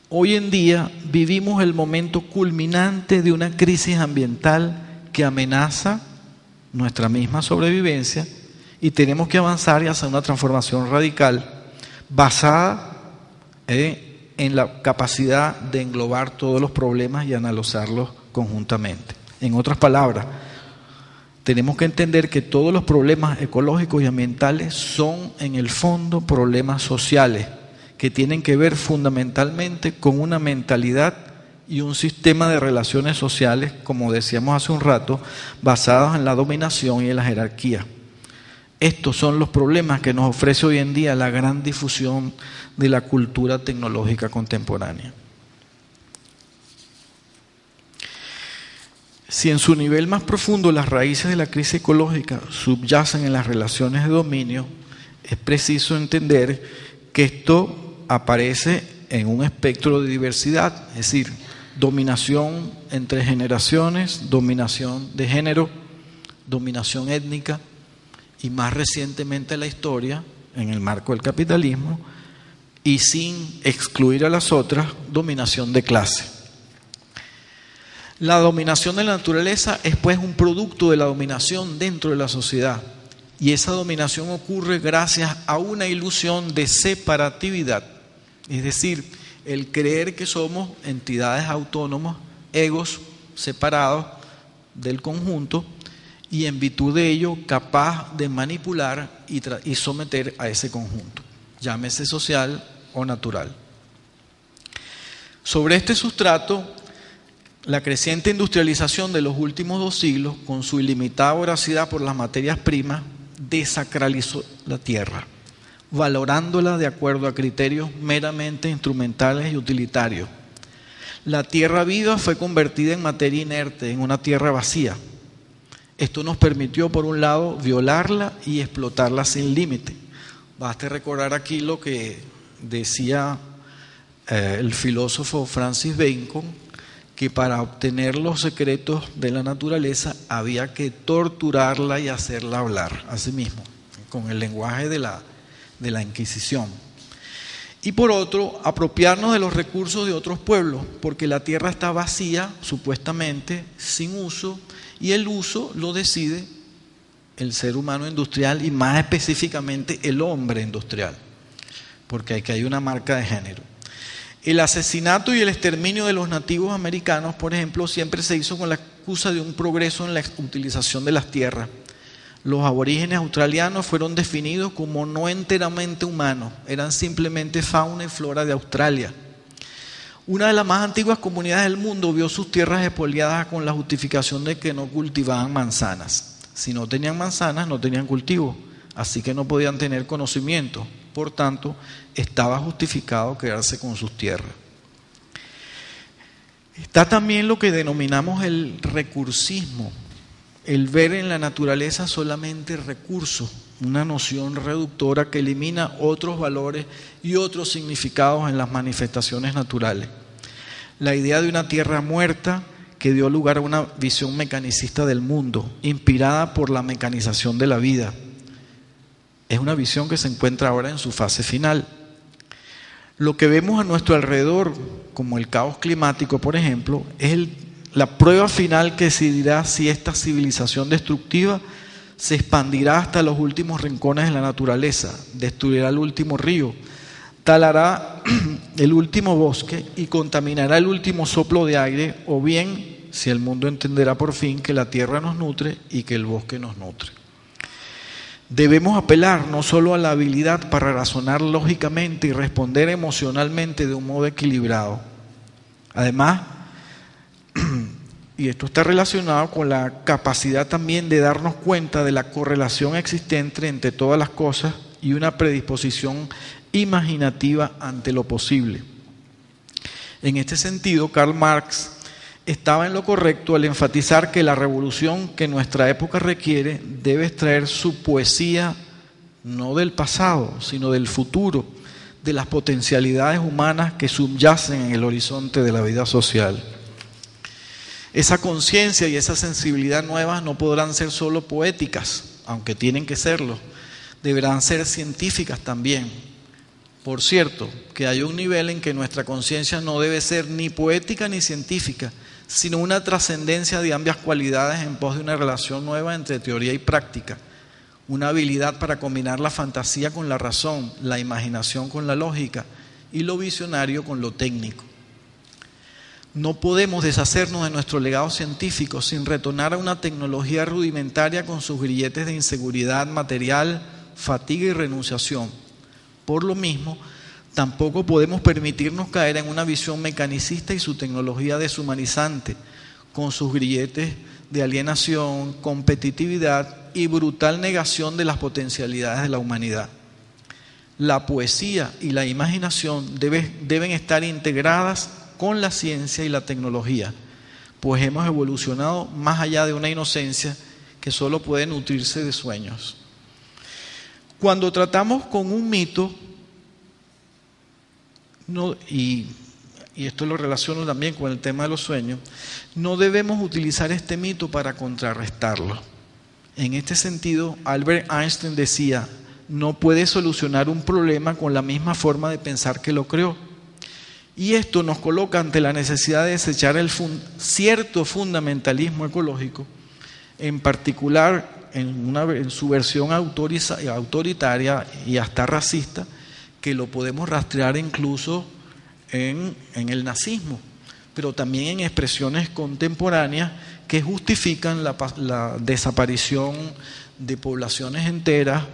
Hoy en día vivimos el momento culminante de una crisis ambiental que amenaza nuestra misma sobrevivencia, y tenemos que avanzar hacia una transformación radical basada en la capacidad de englobar todos los problemas y analizarlos conjuntamente. En otras palabras, tenemos que entender que todos los problemas ecológicos y ambientales son en el fondo problemas sociales que tienen que ver fundamentalmente con una mentalidad y un sistema de relaciones sociales, como decíamos hace un rato, basados en la dominación y en la jerarquía. Estos son los problemas que nos ofrece hoy en día la gran difusión de la cultura tecnológica contemporánea. Si en su nivel más profundo las raíces de la crisis ecológica subyacen en las relaciones de dominio, es preciso entender que esto aparece en un espectro de diversidad, es decir, dominación entre generaciones, dominación de género, dominación étnica, y más recientemente en la historia, en el marco del capitalismo, y sin excluir a las otras, dominación de clase. La dominación de la naturaleza es pues un producto de la dominación dentro de la sociedad, y esa dominación ocurre gracias a una ilusión de separatividad, es decir, el creer que somos entidades autónomas, egos separados del conjunto, y en virtud de ello capaz de manipular y someter a ese conjunto, llámese social o natural. Sobre este sustrato, la creciente industrialización de los últimos 2 siglos, con su ilimitada voracidad por las materias primas, desacralizó la tierra, valorándola de acuerdo a criterios meramente instrumentales y utilitarios. La tierra viva fue convertida en materia inerte, en una tierra vacía. Esto nos permitió, por un lado, violarla y explotarla sin límite. Baste recordar aquí lo que decía el filósofo Francis Bacon, que para obtener los secretos de la naturaleza había que torturarla y hacerla hablar a sí mismo, con el lenguaje de la Inquisición. Y por otro, apropiarnos de los recursos de otros pueblos, porque la tierra está vacía, supuestamente, sin uso, y el uso lo decide el ser humano industrial y más específicamente el hombre industrial, porque aquí hay una marca de género. El asesinato y el exterminio de los nativos americanos, por ejemplo, siempre se hizo con la excusa de un progreso en la utilización de las tierras. Los aborígenes australianos fueron definidos como no enteramente humanos, eran simplemente fauna y flora de Australia. Una de las más antiguas comunidades del mundo vio sus tierras expoliadas con la justificación de que no cultivaban manzanas. Si no tenían manzanas, no tenían cultivo, así que no podían tener conocimiento. Por tanto, estaba justificado quedarse con sus tierras. Está también lo que denominamos el recursismo, el ver en la naturaleza solamente recursos, una noción reductora que elimina otros valores y otros significados en las manifestaciones naturales. La idea de una tierra muerta que dio lugar a una visión mecanicista del mundo, inspirada por la mecanización de la vida. Es una visión que se encuentra ahora en su fase final. Lo que vemos a nuestro alrededor, como el caos climático, por ejemplo, es la prueba final que decidirá si esta civilización destructiva se expandirá hasta los últimos rincones de la naturaleza, destruirá el último río, talará el último bosque y contaminará el último soplo de aire, o bien si el mundo entenderá por fin que la tierra nos nutre y que el bosque nos nutre. Debemos apelar no solo a la habilidad para razonar lógicamente y responder emocionalmente de un modo equilibrado. Además, y esto está relacionado con la capacidad también de darnos cuenta de la correlación existente entre todas las cosas y una predisposición imaginativa ante lo posible. En este sentido, Karl Marx estaba en lo correcto al enfatizar que la revolución que nuestra época requiere debe extraer su poesía no del pasado, sino del futuro, de las potencialidades humanas que subyacen en el horizonte de la vida social. Esa conciencia y esa sensibilidad nuevas no podrán ser solo poéticas, aunque tienen que serlo, deberán ser científicas también. Por cierto, que hay un nivel en que nuestra conciencia no debe ser ni poética ni científica, sino una trascendencia de ambas cualidades en pos de una relación nueva entre teoría y práctica, una habilidad para combinar la fantasía con la razón, la imaginación con la lógica y lo visionario con lo técnico. No podemos deshacernos de nuestro legado científico sin retornar a una tecnología rudimentaria con sus grilletes de inseguridad material, fatiga y renunciación. Por lo mismo, tampoco podemos permitirnos caer en una visión mecanicista y su tecnología deshumanizante, con sus grilletes de alienación, competitividad y brutal negación de las potencialidades de la humanidad. La poesía y la imaginación deben estar integradas con la ciencia y la tecnología, pues hemos evolucionado más allá de una inocencia que solo puede nutrirse de sueños. Cuando tratamos con un mito, y esto lo relaciono también con el tema de los sueños, no debemos utilizar este mito para contrarrestarlo. En este sentido, Albert Einstein decía, no puede solucionar un problema con la misma forma de pensar que lo creó. Y esto nos coloca ante la necesidad de desechar cierto fundamentalismo ecológico, en particular en su versión autoritaria y hasta racista, que lo podemos rastrear incluso en el nazismo, pero también en expresiones contemporáneas que justifican la desaparición de poblaciones enteras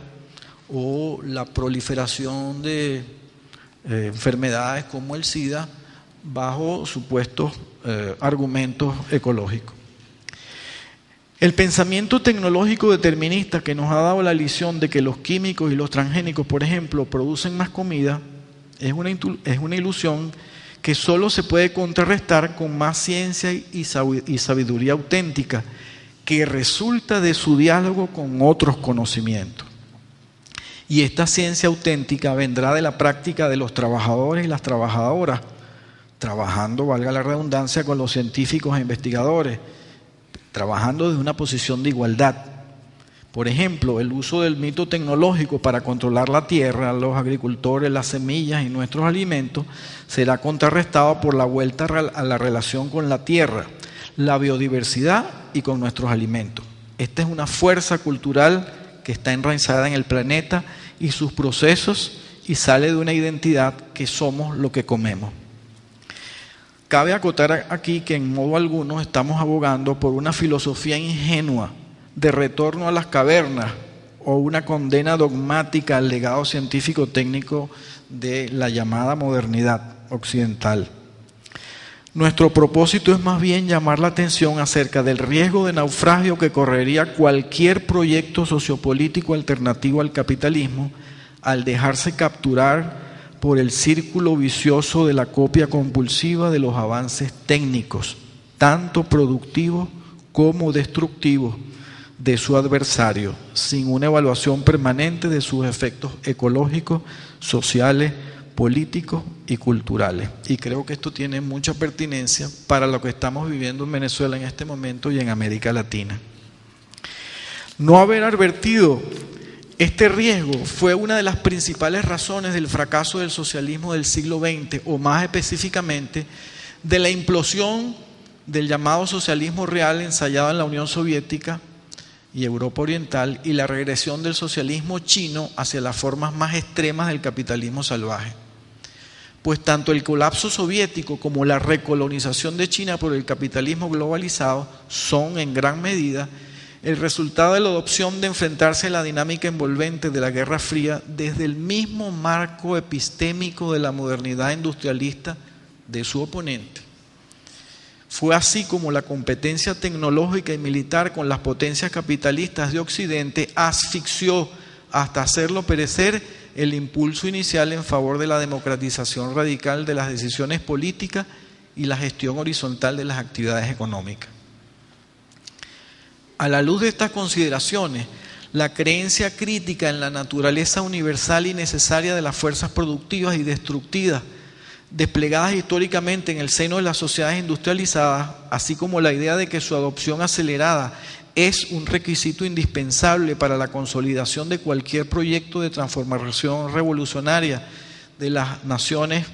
o la proliferación de enfermedades como el SIDA bajo supuestos argumentos ecológicos. El pensamiento tecnológico determinista que nos ha dado la lección de que los químicos y los transgénicos, por ejemplo, producen más comida, es una ilusión que solo se puede contrarrestar con más ciencia y sabiduría auténtica, que resulta de su diálogo con otros conocimientos. Y esta ciencia auténtica vendrá de la práctica de los trabajadores y las trabajadoras, trabajando, valga la redundancia, con los científicos e investigadores, trabajando desde una posición de igualdad, Por ejemplo, el uso del mito tecnológico para controlar la tierra, los agricultores, las semillas y nuestros alimentos será contrarrestado por la vuelta a la relación con la tierra, la biodiversidad y con nuestros alimentos. Esta es una fuerza cultural que está enraizada en el planeta y sus procesos y sale de una identidad que somos lo que comemos. Cabe acotar aquí que en modo alguno estamos abogando por una filosofía ingenua de retorno a las cavernas o una condena dogmática al legado científico-técnico de la llamada modernidad occidental. Nuestro propósito es más bien llamar la atención acerca del riesgo de naufragio que correría cualquier proyecto sociopolítico alternativo al capitalismo al dejarse capturar por el círculo vicioso de la copia compulsiva de los avances técnicos, tanto productivos como destructivos, de su adversario, sin una evaluación permanente de sus efectos ecológicos, sociales, políticos y culturales. Y creo que esto tiene mucha pertinencia para lo que estamos viviendo en Venezuela en este momento y en América Latina. No haber advertido este riesgo fue una de las principales razones del fracaso del socialismo del siglo XX, o más específicamente, de la implosión del llamado socialismo real ensayado en la Unión Soviética y Europa Oriental, y la regresión del socialismo chino hacia las formas más extremas del capitalismo salvaje. Pues tanto el colapso soviético como la recolonización de China por el capitalismo globalizado son en gran medida el resultado de la adopción de enfrentarse a la dinámica envolvente de la Guerra Fría desde el mismo marco epistémico de la modernidad industrialista de su oponente. Fue así como la competencia tecnológica y militar con las potencias capitalistas de Occidente asfixió hasta hacerlo perecer el impulso inicial en favor de la democratización radical de las decisiones políticas y la gestión horizontal de las actividades económicas. A la luz de estas consideraciones, la creencia crítica en la naturaleza universal y necesaria de las fuerzas productivas y destructivas desplegadas históricamente en el seno de las sociedades industrializadas, así como la idea de que su adopción acelerada es un requisito indispensable para la consolidación de cualquier proyecto de transformación revolucionaria de las naciones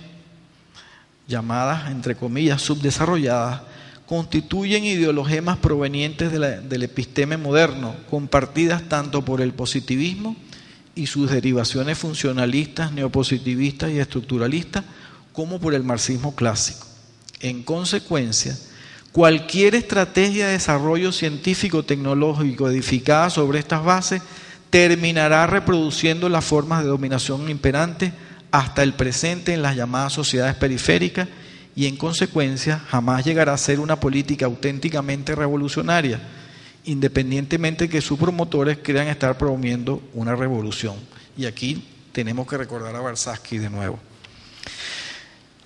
llamadas, entre comillas, subdesarrolladas, constituyen ideologemas provenientes del episteme moderno, compartidas tanto por el positivismo y sus derivaciones funcionalistas, neopositivistas y estructuralistas, como por el marxismo clásico. En consecuencia, cualquier estrategia de desarrollo científico-tecnológico edificada sobre estas bases terminará reproduciendo las formas de dominación imperantes hasta el presente en las llamadas sociedades periféricas y en consecuencia jamás llegará a ser una política auténticamente revolucionaria, independientemente de que sus promotores crean estar promoviendo una revolución. Y aquí tenemos que recordar a Warshawski de nuevo.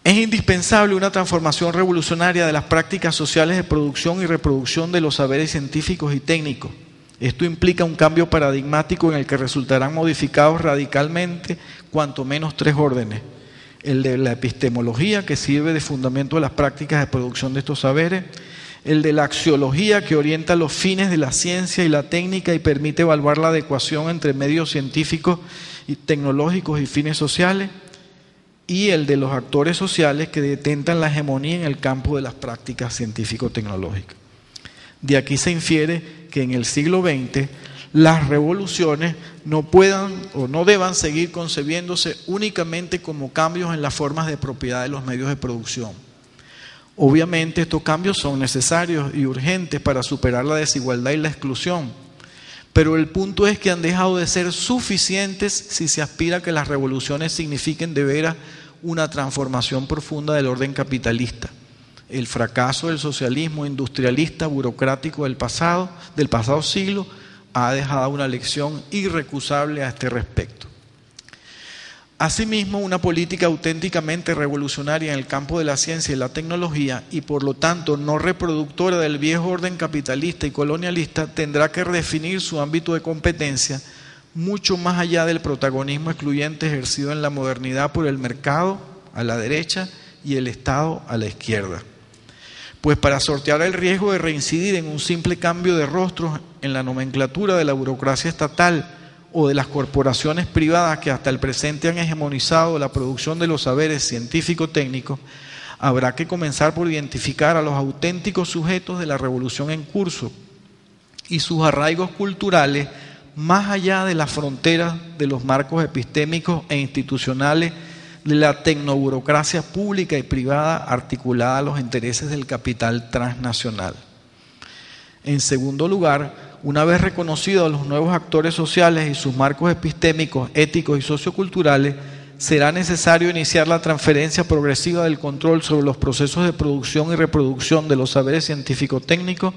Es indispensable una transformación revolucionaria de las prácticas sociales de producción y reproducción de los saberes científicos y técnicos. Esto implica un cambio paradigmático en el que resultarán modificados radicalmente cuanto menos tres órdenes: el de la epistemología, que sirve de fundamento de las prácticas de producción de estos saberes; el de la axiología, que orienta los fines de la ciencia y la técnica y permite evaluar la adecuación entre medios científicos y tecnológicos y fines sociales; y el de los actores sociales, que detentan la hegemonía en el campo de las prácticas científico-tecnológicas. De aquí se infiere que en el siglo XX las revoluciones no puedan o no deban seguir concebiéndose únicamente como cambios en las formas de propiedad de los medios de producción. Obviamente estos cambios son necesarios y urgentes para superar la desigualdad y la exclusión, pero el punto es que han dejado de ser suficientes si se aspira a que las revoluciones signifiquen de veras una transformación profunda del orden capitalista. El fracaso del socialismo industrialista burocrático del pasado siglo ha dejado una lección irrecusable a este respecto. Asimismo, una política auténticamente revolucionaria en el campo de la ciencia y la tecnología, y por lo tanto no reproductora del viejo orden capitalista y colonialista, tendrá que redefinir su ámbito de competencia mucho más allá del protagonismo excluyente ejercido en la modernidad por el mercado a la derecha y el Estado a la izquierda. pues para sortear el riesgo de reincidir en un simple cambio de rostros en la nomenclatura de la burocracia estatal o de las corporaciones privadas que hasta el presente han hegemonizado la producción de los saberes científico-técnicos, habrá que comenzar por identificar a los auténticos sujetos de la revolución en curso y sus arraigos culturales más allá de las fronteras de los marcos epistémicos e institucionales de la tecnoburocracia pública y privada articulada a los intereses del capital transnacional. En segundo lugar, una vez reconocidos los nuevos actores sociales y sus marcos epistémicos, éticos y socioculturales, será necesario iniciar la transferencia progresiva del control sobre los procesos de producción y reproducción de los saberes científico-técnicos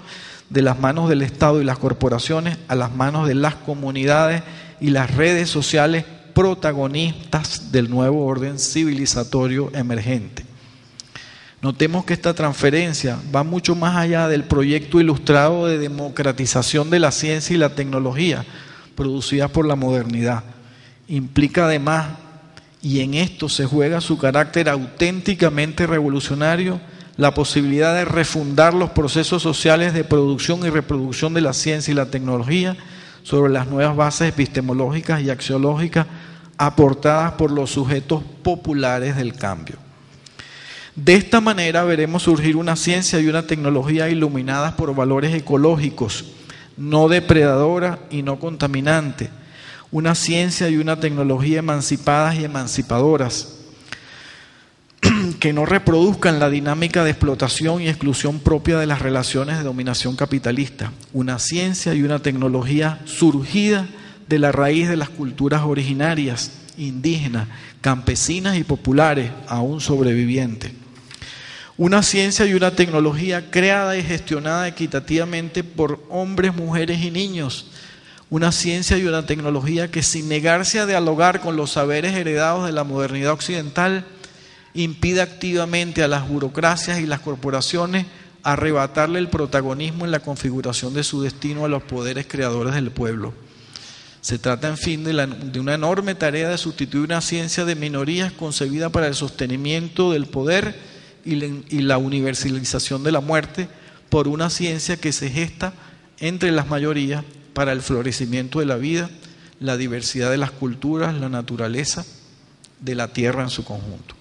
de las manos del Estado y las corporaciones a las manos de las comunidades y las redes sociales protagonistas del nuevo orden civilizatorio emergente. Notemos que esta transferencia va mucho más allá del proyecto ilustrado de democratización de la ciencia y la tecnología producida por la modernidad. Implica además, y en esto se juega su carácter auténticamente revolucionario, la posibilidad de refundar los procesos sociales de producción y reproducción de la ciencia y la tecnología sobre las nuevas bases epistemológicas y axiológicas aportadas por los sujetos populares del cambio. De esta manera veremos surgir una ciencia y una tecnología iluminadas por valores ecológicos, no depredadora y no contaminante, una ciencia y una tecnología emancipadas y emancipadoras, que no reproduzcan la dinámica de explotación y exclusión propia de las relaciones de dominación capitalista, una ciencia y una tecnología surgida de la raíz de las culturas originarias, indígenas, campesinas y populares, aún sobrevivientes. Una ciencia y una tecnología creada y gestionada equitativamente por hombres, mujeres y niños. Una ciencia y una tecnología que, sin negarse a dialogar con los saberes heredados de la modernidad occidental, impide activamente a las burocracias y las corporaciones arrebatarle el protagonismo en la configuración de su destino a los poderes creadores del pueblo. Se trata, en fin, de una enorme tarea de sustituir una ciencia de minorías concebida para el sostenimiento del poder y la universalización de la muerte por una ciencia que se gesta entre las mayorías para el florecimiento de la vida, la diversidad de las culturas, la naturaleza, de la tierra en su conjunto.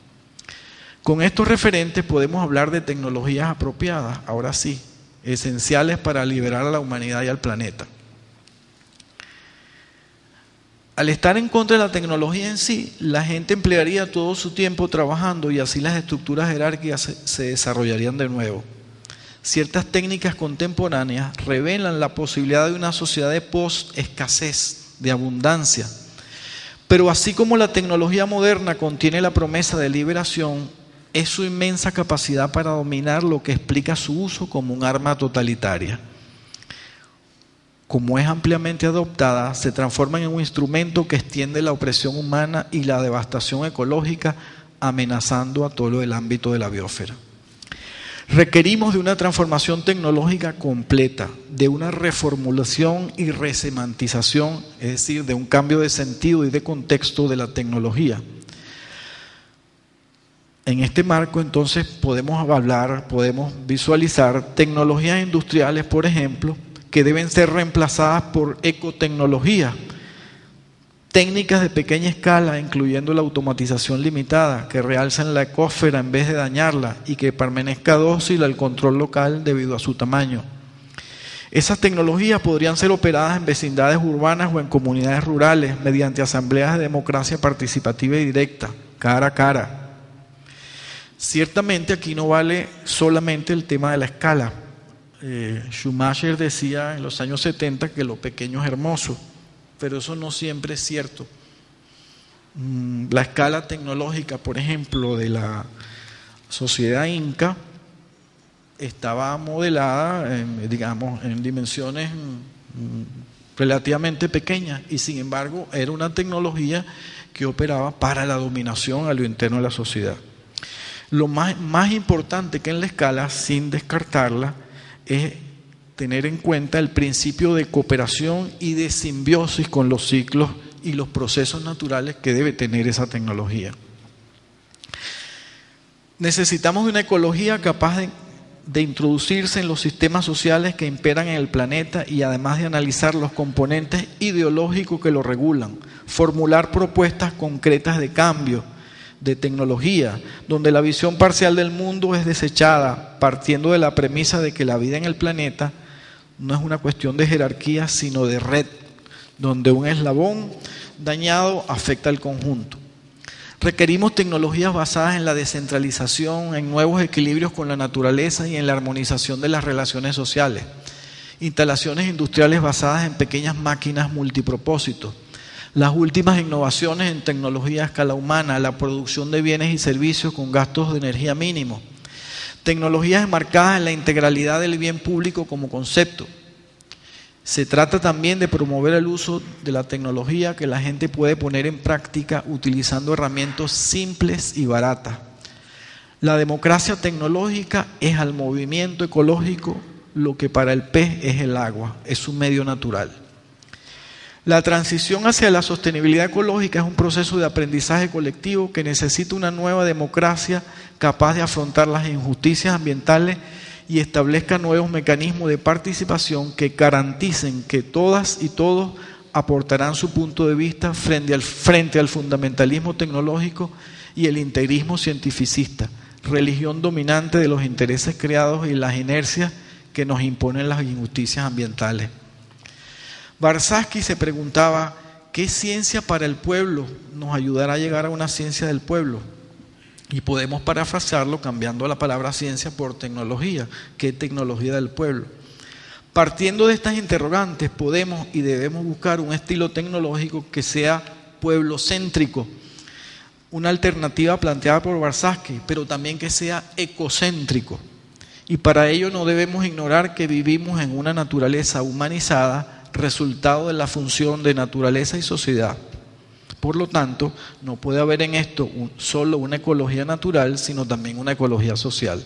Con estos referentes podemos hablar de tecnologías apropiadas, ahora sí, esenciales para liberar a la humanidad y al planeta. Al estar en contra de la tecnología en sí, la gente emplearía todo su tiempo trabajando y así las estructuras jerárquicas se desarrollarían de nuevo. Ciertas técnicas contemporáneas revelan la posibilidad de una sociedad de post-escasez, de abundancia. Pero así como la tecnología moderna contiene la promesa de liberación, es su inmensa capacidad para dominar lo que explica su uso como un arma totalitaria. Como es ampliamente adoptada, se transforma en un instrumento que extiende la opresión humana y la devastación ecológica, amenazando a todo el ámbito de la biosfera. Requerimos de una transformación tecnológica completa, de una reformulación y resemantización, es decir, de un cambio de sentido y de contexto de la tecnología. En este marco, entonces, podemos visualizar tecnologías industriales, por ejemplo, que deben ser reemplazadas por ecotecnologías, técnicas de pequeña escala, incluyendo la automatización limitada, que realzan la ecosfera en vez de dañarla y que permanezca dócil al control local debido a su tamaño. Esas tecnologías podrían ser operadas en vecindades urbanas o en comunidades rurales mediante asambleas de democracia participativa y directa, cara a cara. Ciertamente aquí no vale solamente el tema de la escala. Schumacher decía en los años 70 que lo pequeño es hermoso, pero eso no siempre es cierto. La escala tecnológica, por ejemplo, de la sociedad inca estaba modelada, en dimensiones relativamente pequeñas y sin embargo era una tecnología que operaba para la dominación a lo interno de la sociedad. Lo más importante que en la escala, sin descartarla, es tener en cuenta el principio de cooperación y de simbiosis con los ciclos y los procesos naturales que debe tener esa tecnología. Necesitamos de una ecología capaz de introducirse en los sistemas sociales que imperan en el planeta y además de analizar los componentes ideológicos que lo regulan, formular propuestas concretas de cambio, de tecnología, donde la visión parcial del mundo es desechada, partiendo de la premisa de que la vida en el planeta no es una cuestión de jerarquía, sino de red, donde un eslabón dañado afecta al conjunto. Requerimos tecnologías basadas en la descentralización, en nuevos equilibrios con la naturaleza y en la armonización de las relaciones sociales. Instalaciones industriales basadas en pequeñas máquinas multipropósitos. Las últimas innovaciones en tecnología a escala humana, la producción de bienes y servicios con gastos de energía mínimos. Tecnologías enmarcadas en la integralidad del bien público como concepto. Se trata también de promover el uso de la tecnología que la gente puede poner en práctica utilizando herramientas simples y baratas. La democracia tecnológica es al movimiento ecológico lo que para el pez es el agua, es un medio natural. La transición hacia la sostenibilidad ecológica es un proceso de aprendizaje colectivo que necesita una nueva democracia capaz de afrontar las injusticias ambientales y establezca nuevos mecanismos de participación que garanticen que todas y todos aportarán su punto de vista frente al fundamentalismo tecnológico y el integrismo cientificista, religión dominante de los intereses creados y las inercias que nos imponen las injusticias ambientales. Warshawski se preguntaba, ¿qué ciencia para el pueblo nos ayudará a llegar a una ciencia del pueblo? Y podemos parafrasearlo cambiando la palabra ciencia por tecnología. ¿Qué tecnología del pueblo? Partiendo de estas interrogantes, podemos y debemos buscar un estilo tecnológico que sea pueblocéntrico, una alternativa planteada por Warshawski, pero también que sea ecocéntrico. Y para ello no debemos ignorar que vivimos en una naturaleza humanizada, resultado de la función de naturaleza y sociedad. Por lo tanto, no puede haber en esto solo una ecología natural, sino también una ecología social.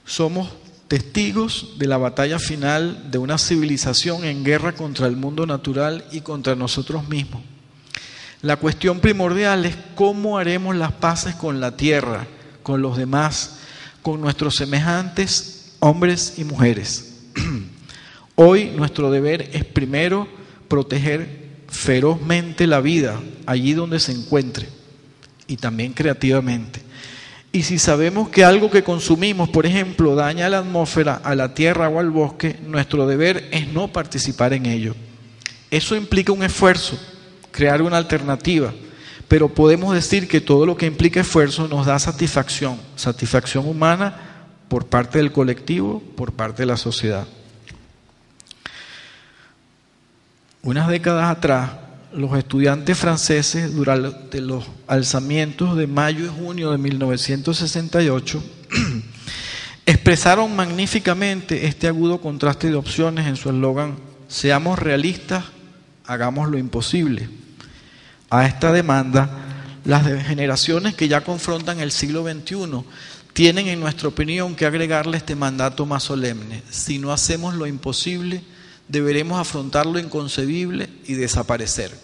Somos testigos de la batalla final de una civilización en guerra contra el mundo natural y contra nosotros mismos. La cuestión primordial es cómo haremos las paces con la tierra, con los demás, con nuestros semejantes, hombres y mujeres. Hoy nuestro deber es primero proteger ferozmente la vida allí donde se encuentre y también creativamente. Y si sabemos que algo que consumimos, por ejemplo, daña a la atmósfera, a la tierra o al bosque, nuestro deber es no participar en ello. Eso implica un esfuerzo, crear una alternativa, pero podemos decir que todo lo que implica esfuerzo nos da satisfacción humana por parte del colectivo, por parte de la sociedad. Unas décadas atrás, los estudiantes franceses, durante los alzamientos de mayo y junio de 1968, expresaron magníficamente este agudo contraste de opciones en su eslogan: seamos realistas, hagamos lo imposible. A esta demanda, las generaciones que ya confrontan el siglo XXI tienen, en nuestra opinión, que agregarle este mandato más solemne: si no hacemos lo imposible, deberemos afrontar lo inconcebible y desaparecer.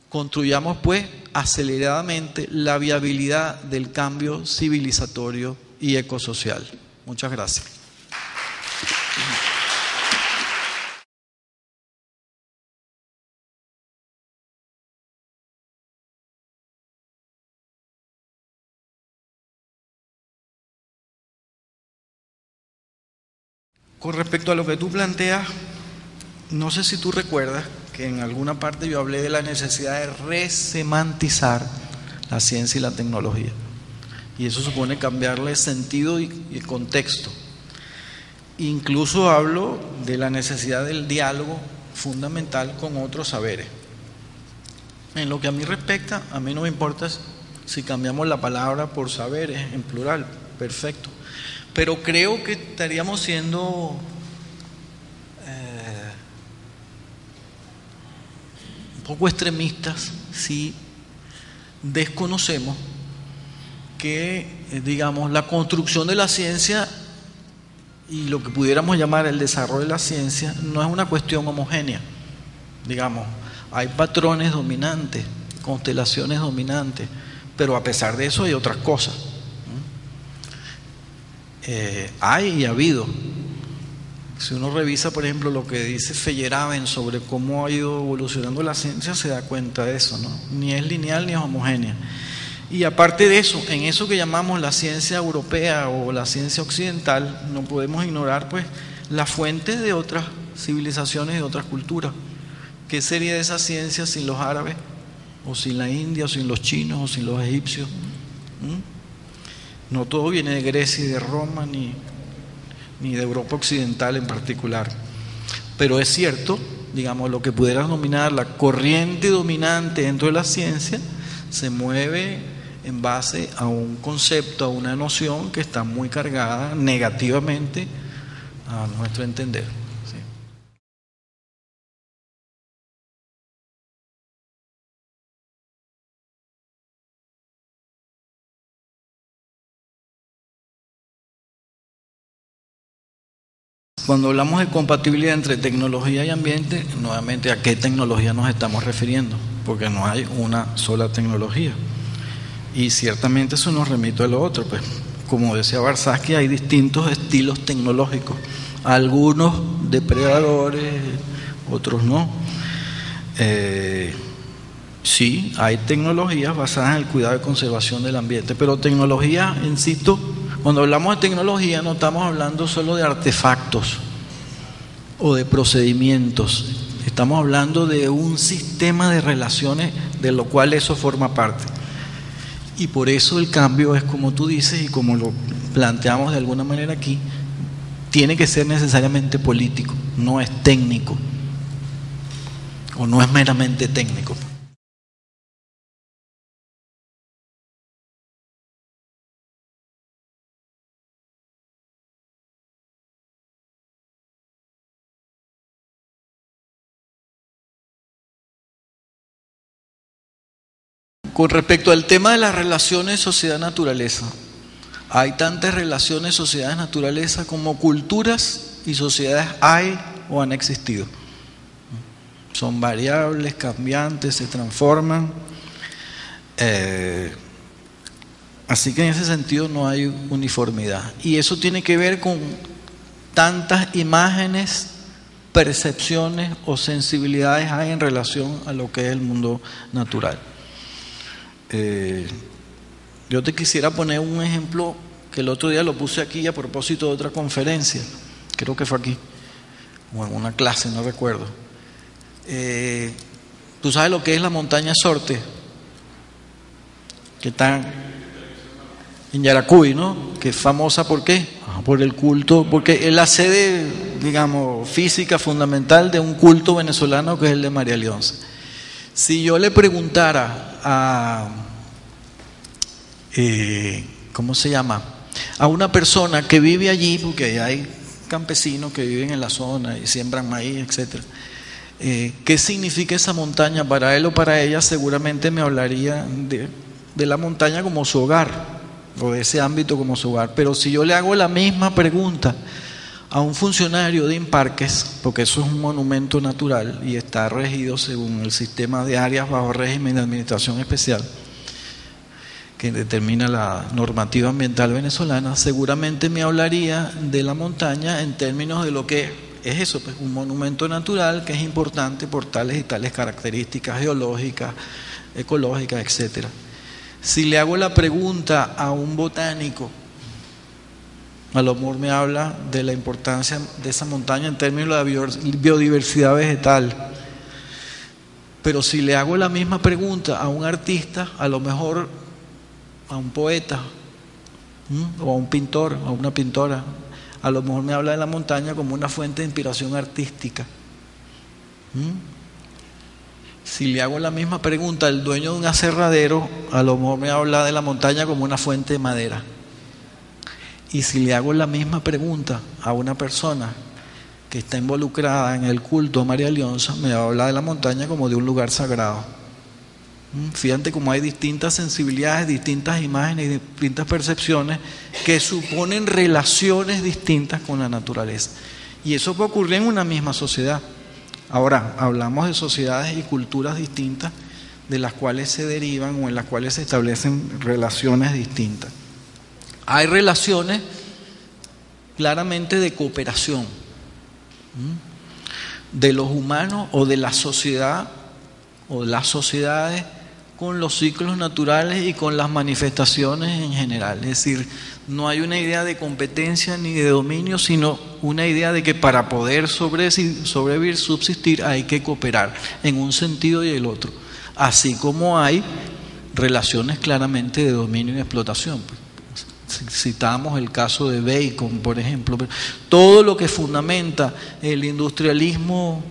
Construyamos, pues, aceleradamente la viabilidad del cambio civilizatorio y ecosocial. Muchas gracias. Con respecto a lo que tú planteas, no sé si tú recuerdas que en alguna parte yo hablé de la necesidad de resemantizar la ciencia y la tecnología. Y eso supone cambiarle sentido y contexto. Incluso hablo de la necesidad del diálogo fundamental con otros saberes. En lo que a mí respecta, a mí no me importa si cambiamos la palabra por saberes en plural, perfecto. Pero creo que estaríamos siendo un poco extremistas si desconocemos que, digamos, la construcción de la ciencia y lo que pudiéramos llamar el desarrollo de la ciencia no es una cuestión homogénea. Digamos, hay patrones dominantes, constelaciones dominantes, pero a pesar de eso hay otras cosas. hay y ha habido. Si uno revisa, por ejemplo, lo que dice Feyerabend sobre cómo ha ido evolucionando la ciencia, se da cuenta de eso, ¿no? Ni es lineal ni es homogénea. Y aparte de eso, en eso que llamamos la ciencia europea o la ciencia occidental, no podemos ignorar pues la fuente de otras civilizaciones y de otras culturas. ¿Qué sería de esa ciencia sin los árabes? O sin la India, o sin los chinos, o sin los egipcios. No todo viene de Grecia y de Roma, ni de Europa occidental en particular. Pero es cierto, digamos, lo que pudieras nominar la corriente dominante dentro de la ciencia se mueve en base a un concepto, a una noción que está muy cargada negativamente a nuestro entender. ¿Sí? Cuando hablamos de compatibilidad entre tecnología y ambiente, nuevamente, ¿a qué tecnología nos estamos refiriendo? Porque no hay una sola tecnología. Y ciertamente eso nos remite a lo otro. Pues, como decía Barsky, hay distintos estilos tecnológicos. Algunos depredadores, otros no. Sí, hay tecnologías basadas en el cuidado y conservación del ambiente, pero tecnología, insisto, cuando hablamos de tecnología no estamos hablando solo de artefactos o de procedimientos, estamos hablando de un sistema de relaciones de lo cual eso forma parte. Y por eso el cambio es como tú dices y como lo planteamos de alguna manera aquí, tiene que ser necesariamente político, no es técnico o no es meramente técnico. Con respecto al tema de las relaciones sociedad-naturaleza, hay tantas relaciones sociedades-naturaleza como culturas y sociedades hay o han existido. Son variables, cambiantes, se transforman. Así que en ese sentido no hay uniformidad. Y eso tiene que ver con tantas imágenes, percepciones o sensibilidades hay en relación a lo que es el mundo natural. Yo te quisiera poner un ejemplo que el otro día lo puse aquí a propósito de otra conferencia, creo que fue aquí, o en una clase, no recuerdo. ¿Tú sabes lo que es la montaña Sorte? Que está en Yaracuy, ¿no? Que es famosa, ¿por qué? Por el culto, porque es la sede, digamos, física fundamental de un culto venezolano que es el de María Leonza. Si yo le preguntara a, ¿cómo se llama? A una persona que vive allí, porque hay campesinos que viven en la zona y siembran maíz, etcétera, ¿qué significa esa montaña para él o para ella? Seguramente me hablaría de la montaña como su hogar, o de ese ámbito como su hogar. Pero si yo le hago la misma pregunta a un funcionario de Imparques, porque eso es un monumento natural y está regido según el sistema de áreas bajo régimen de administración especial que determina la normativa ambiental venezolana, seguramente me hablaría de la montaña en términos de lo que es eso, pues, un monumento natural que es importante por tales y tales características geológicas, ecológicas, etcétera. Si le hago la pregunta a un botánico, a lo mejor me habla de la importancia de esa montaña en términos de la biodiversidad vegetal. Pero si le hago la misma pregunta a un artista, a lo mejor a un poeta, o a un pintor, a una pintora, a lo mejor me habla de la montaña como una fuente de inspiración artística. Si le hago la misma pregunta al dueño de un aserradero, a lo mejor me habla de la montaña como una fuente de madera. Y si le hago la misma pregunta a una persona que está involucrada en el culto a María Leonza, me habla de la montaña como de un lugar sagrado. Fíjate cómo hay distintas sensibilidades, distintas imágenes y distintas percepciones que suponen relaciones distintas con la naturaleza. Y eso puede ocurrir en una misma sociedad. Ahora, hablamos de sociedades y culturas distintas de las cuales se derivan o en las cuales se establecen relaciones distintas. Hay relaciones claramente de cooperación de los humanos o de la sociedad o de las sociedades con los ciclos naturales y con las manifestaciones en general. Es decir, no hay una idea de competencia ni de dominio, sino una idea de que para poder sobrevivir, subsistir, hay que cooperar en un sentido y el otro. Así como hay relaciones claramente de dominio y explotación. Citamos el caso de Bacon, por ejemplo. Todo lo que fundamenta el industrialismo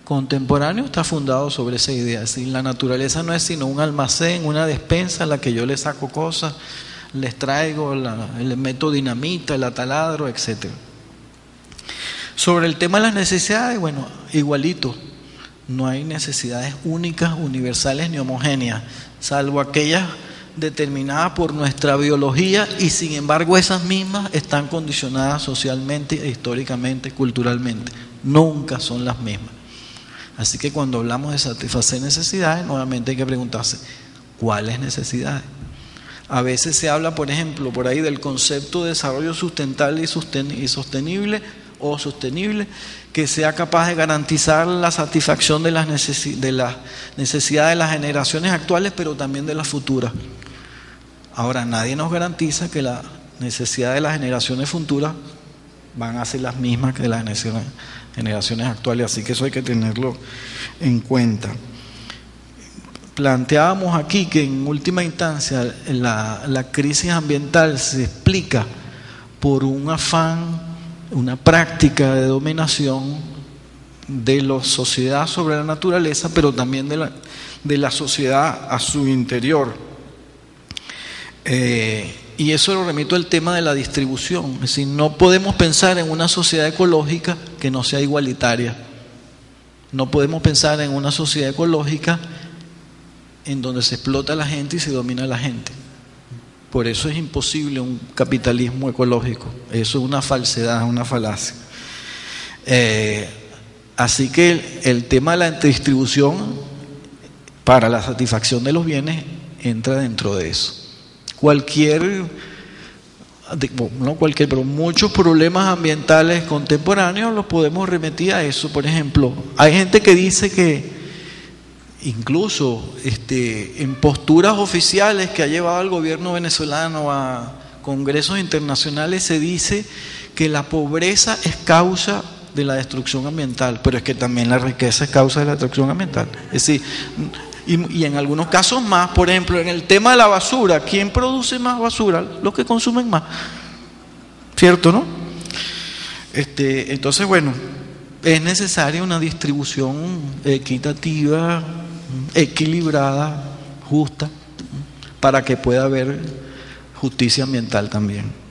contemporáneo está fundado sobre esa idea. Es decir, la naturaleza no es sino un almacén, una despensa a la que yo le saco cosas, les traigo, les meto dinamita, la taladro, etc. Sobre el tema de las necesidades, bueno, igualito. No hay necesidades únicas, universales ni homogéneas, salvo aquellas determinadas por nuestra biología, y sin embargo esas mismas están condicionadas socialmente, históricamente, culturalmente. Nunca son las mismas. Así que cuando hablamos de satisfacer necesidades, nuevamente hay que preguntarse, ¿cuáles necesidades? A veces se habla, por ejemplo, por ahí del concepto de desarrollo sustentable y sostenible, o sostenible, que sea capaz de garantizar la satisfacción de las necesidades de las generaciones actuales, pero también de las futuras. Ahora, nadie nos garantiza que las necesidades de las generaciones futuras van a ser las mismas que las generaciones actuales, así que eso hay que tenerlo en cuenta. Planteábamos aquí que en última instancia la crisis ambiental se explica por un afán, una práctica de dominación de la sociedad sobre la naturaleza, pero también de la sociedad a su interior. Y eso lo remito al tema de la distribución. Es decir, no podemos pensar en una sociedad ecológica que no sea igualitaria. No podemos pensar en una sociedad ecológica en donde se explota a la gente y se domina a la gente. Por eso es imposible un capitalismo ecológico. Eso es una falsedad, es una falacia. Así que el tema de la distribución para la satisfacción de los bienes entra dentro de eso. Pero muchos problemas ambientales contemporáneos los podemos remitir a eso. Por ejemplo, hay gente que dice que incluso en posturas oficiales que ha llevado el gobierno venezolano a congresos internacionales se dice que la pobreza es causa de la destrucción ambiental, pero es que también la riqueza es causa de la destrucción ambiental. Es decir, y en algunos casos más. Por ejemplo, en el tema de la basura, ¿quién produce más basura? Los que consumen más, ¿cierto, no? Entonces, bueno, es necesaria una distribución equitativa, equilibrada, justa, para que pueda haber justicia ambiental también.